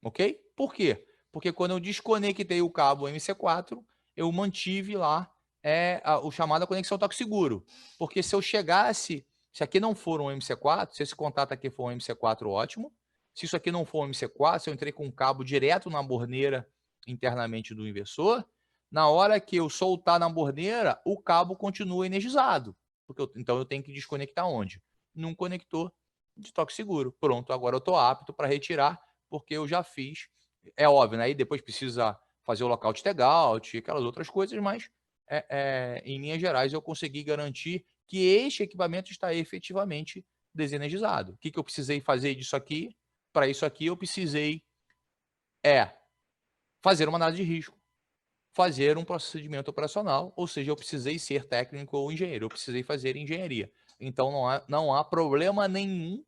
Ok? Por quê? Porque quando eu desconectei o cabo MC4, eu mantive lá o chamado conexão toque seguro. Porque se eu chegasse, se aqui não for um MC4, se esse contato aqui for um MC4, ótimo. Se isso aqui não for um MC4, se eu entrei com um cabo direto na borneira internamente do inversor, na hora que eu soltar na borneira, o cabo continua energizado. Então eu tenho que desconectar onde? Num conector de toque seguro. Pronto, agora eu estou apto para retirar, porque eu já fiz. É óbvio, né? Aí depois precisa fazer o lockout tagout e aquelas outras coisas, mas em linhas gerais eu consegui garantir que este equipamento está efetivamente desenergizado. O que eu precisei fazer disso aqui? Para isso aqui eu precisei fazer uma análise de risco, fazer um procedimento operacional, ou seja, eu precisei ser técnico ou engenheiro, eu precisei fazer engenharia. Então não há problema nenhum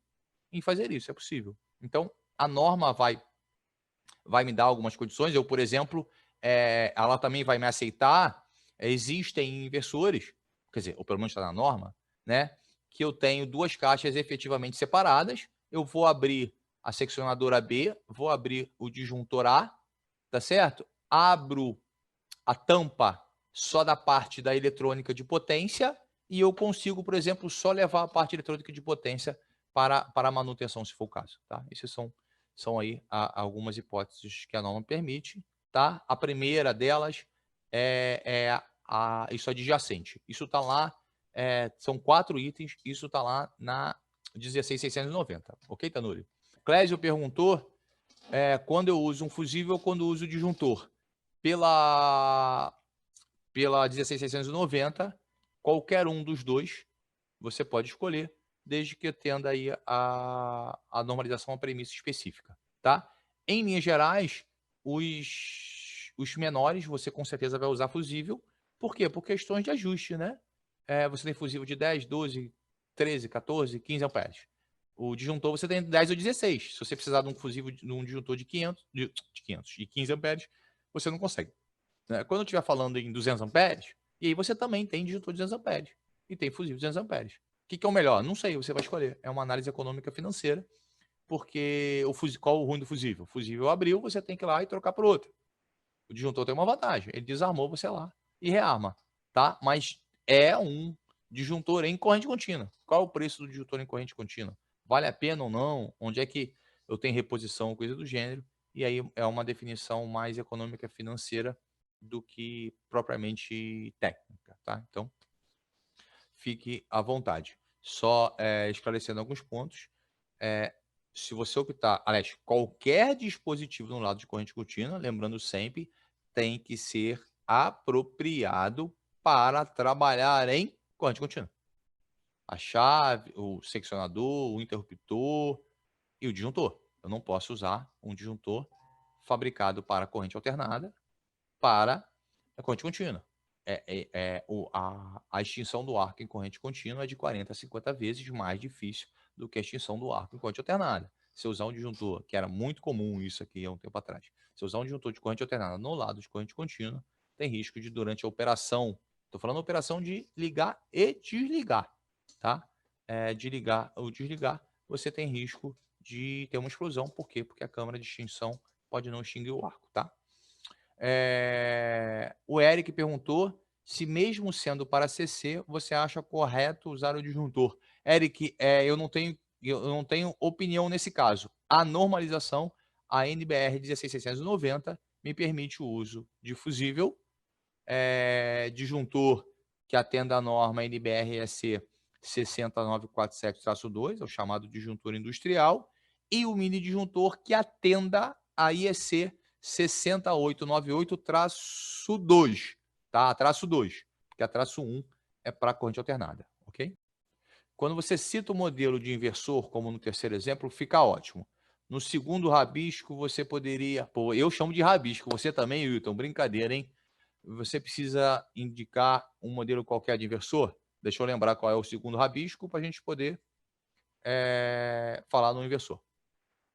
em fazer isso, é possível. Então, a norma vai me dar algumas condições. Eu, por exemplo, ela também vai me aceitar. Existem inversores, quer dizer, ou pelo menos está na norma, né? Que eu tenho duas caixas efetivamente separadas. Eu vou abrir a seccionadora B, vou abrir o disjuntor A, tá certo? Abro a tampa só da parte da eletrônica de potência e eu consigo, por exemplo, só levar a parte eletrônica de potência para a manutenção, se for o caso. Tá? Essas são aí algumas hipóteses que a norma permite. Tá? A primeira delas isso adjacente. Isso está lá, são 4 itens, isso está lá na 16.690. Ok, Tanuri? Clésio perguntou quando eu uso um fusível ou quando eu uso o disjuntor. Pela 16.690, qualquer um dos dois você pode escolher, desde que atenda aí a normalização a premissa específica, tá? Em linhas gerais, os menores você com certeza vai usar fusível. Por quê? Por questões de ajuste, né? Você tem fusível de 10, 12, 13, 14, 15 amperes. O disjuntor você tem 10 ou 16. Se você precisar de um fusível, de um disjuntor de 15 amperes, você não consegue. Quando eu estiver falando em 200 amperes, e aí você também tem disjuntor de 200 amperes. E tem fusível de 200 amperes. O que é o melhor? Não sei, você vai escolher. É uma análise econômica financeira, porque qual o ruim do fusível? O fusível abriu, você tem que ir lá e trocar por outro. O disjuntor tem uma vantagem, ele desarmou você lá e rearma, tá? Mas é um disjuntor em corrente contínua. Qual é o preço do disjuntor em corrente contínua? Vale a pena ou não? Onde é que eu tenho reposição, coisa do gênero? E aí é uma definição mais econômica financeira do que propriamente técnica, tá? Então, fique à vontade. Só esclarecendo alguns pontos, se você optar, aliás, qualquer dispositivo no lado de corrente contínua, lembrando sempre, tem que ser apropriado para trabalhar em corrente contínua. A chave, o seccionador, o interruptor e o disjuntor. Eu não posso usar um disjuntor fabricado para corrente alternada para a corrente contínua. A extinção do arco em corrente contínua é de 40 a 50 vezes mais difícil do que a extinção do arco em corrente alternada. Se eu usar um disjuntor, que era muito comum isso aqui há um tempo atrás, se eu usar um disjuntor de corrente alternada no lado de corrente contínua, tem risco de, durante a operação, estou falando a operação de ligar e desligar, tá? De ligar ou desligar, você tem risco de ter uma explosão. Por quê? Porque a câmara de extinção pode não extinguir o arco, tá? O Eric perguntou se mesmo sendo para CC, você acha correto usar o disjuntor. Eric, eu não tenho opinião nesse caso. A normalização, a NBR 16690, me permite o uso de fusível, disjuntor que atenda a norma NBR-EC 60947-2, é o chamado disjuntor industrial, e o mini disjuntor que atenda a IEC 6898-2, tá? Traço 2, porque a traço 1 é para corrente alternada, ok? Quando você cita o modelo de inversor, como no terceiro exemplo, fica ótimo. No segundo rabisco, você poderia... Pô, eu chamo de rabisco, você também, Wilton, brincadeira, hein? Você precisa indicar um modelo qualquer de inversor? Deixa eu lembrar qual é o segundo rabisco para a gente poder falar no inversor.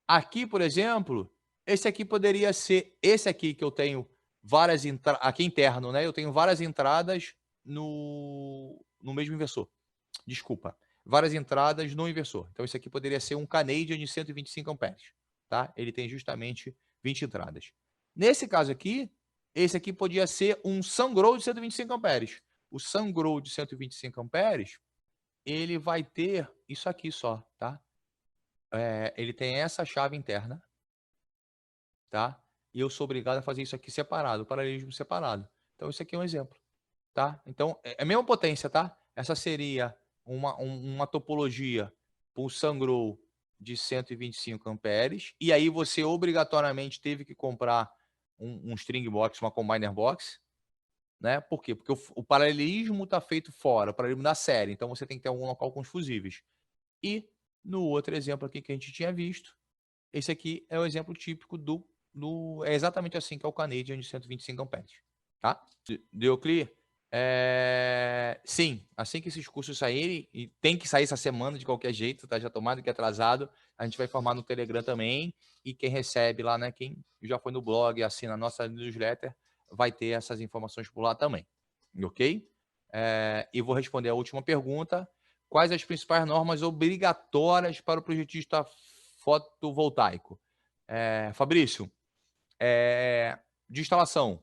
Aqui, por exemplo, esse aqui poderia ser esse aqui que eu tenho várias entradas, aqui interno, né? Eu tenho várias entradas no mesmo inversor. Desculpa, várias entradas no inversor. Então, esse aqui poderia ser um Canadian de 125 amperes, tá? Ele tem justamente 20 entradas. Nesse caso aqui, esse aqui podia ser um Sungrow de 125 amperes. O Sungrow de 125 amperes, ele vai ter isso aqui só, tá? Ele tem essa chave interna, tá? E eu sou obrigado a fazer isso aqui separado, paralelismo separado. Então, isso aqui é um exemplo, tá? Então, é a mesma potência, tá? Essa seria uma topologia para o Sungrow de 125 amperes, e aí você obrigatoriamente teve que comprar um string box, uma combiner box, né? Por quê? Porque o paralelismo está feito fora, o paralelismo da série, então você tem que ter algum local com os fusíveis. E no outro exemplo aqui que a gente tinha visto, esse aqui é o exemplo típico é exatamente assim que é o Canadian de 125 amperes, tá? Deu clear? Sim, assim que esses cursos saírem, e tem que sair essa semana de qualquer jeito, tá? Já tomado que é atrasado, a gente vai informar no Telegram também, e quem recebe lá, né? Quem já foi no blog e assina a nossa newsletter, vai ter essas informações por lá também, ok? E vou responder a última pergunta. Quais as principais normas obrigatórias para o projetista fotovoltaico? Fabrício, de instalação,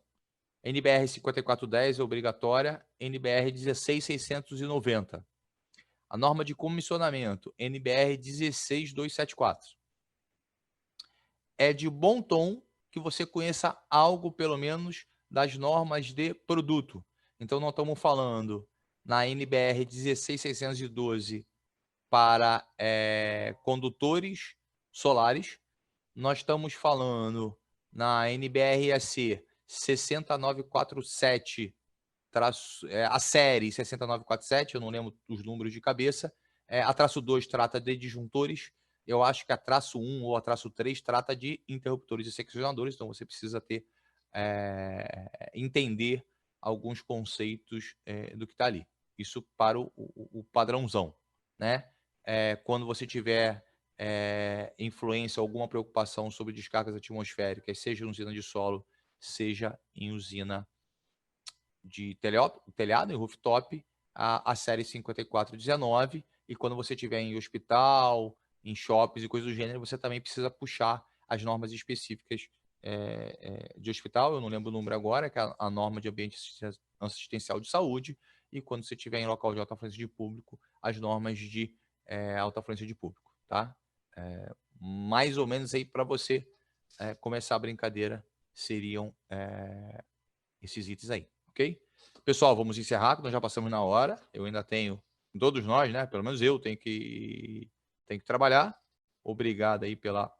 NBR 5410 é obrigatória, NBR 16690. A norma de comissionamento, NBR 16274. É de bom tom que você conheça algo, pelo menos, das normas de produto. Então, nós estamos falando na NBR 16612 para condutores solares. Nós estamos falando na NBRSC 60947, a série 60947, eu não lembro os números de cabeça. A traço 2 trata de disjuntores. Eu acho que a traço 1 ou a traço 3 trata de interruptores e seccionadores, então você precisa entender alguns conceitos do que está ali. Isso para o padrãozão, né? Quando você tiver influência, alguma preocupação sobre descargas atmosféricas, seja em usina de solo, seja em usina de telhado, em rooftop, a série 5419, e quando você estiver em hospital, em shoppings e coisas do gênero, você também precisa puxar as normas específicas de hospital, eu não lembro o número agora, que é a norma de ambiente assistencial de saúde, e quando você estiver em local de alta afluência de público, as normas de alta afluência de público, tá? Mais ou menos aí para você começar a brincadeira seriam esses itens aí, ok? Pessoal, vamos encerrar, que nós já passamos na hora. Eu ainda tenho todos nós, né? Pelo menos eu tenho que trabalhar. Obrigado aí pela,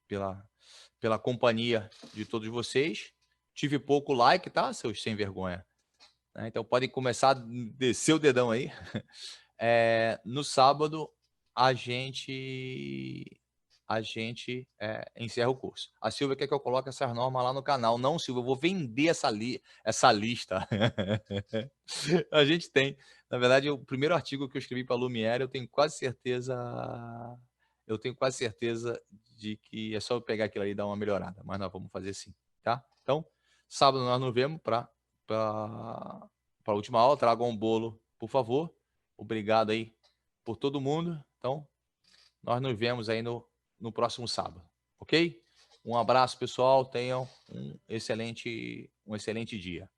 pela companhia de todos vocês. Tive pouco like, tá, seus sem vergonha? Né? Então podem começar a descer o dedão aí. No sábado a gente encerra o curso. A Silvia quer que eu coloque essas normas lá no canal. Não, Silvia, eu vou vender essa lista. A gente tem. Na verdade, o primeiro artigo que eu escrevi para a Lumiere, eu tenho quase certeza de que é só eu pegar aquilo ali e dar uma melhorada. Mas nós vamos fazer sim, tá? Então, sábado nós nos vemos para a última aula. Tragam um bolo, por favor. Obrigado aí por todo mundo. Então, nós nos vemos aí no próximo sábado, ok? Um abraço, pessoal. Tenham um excelente dia.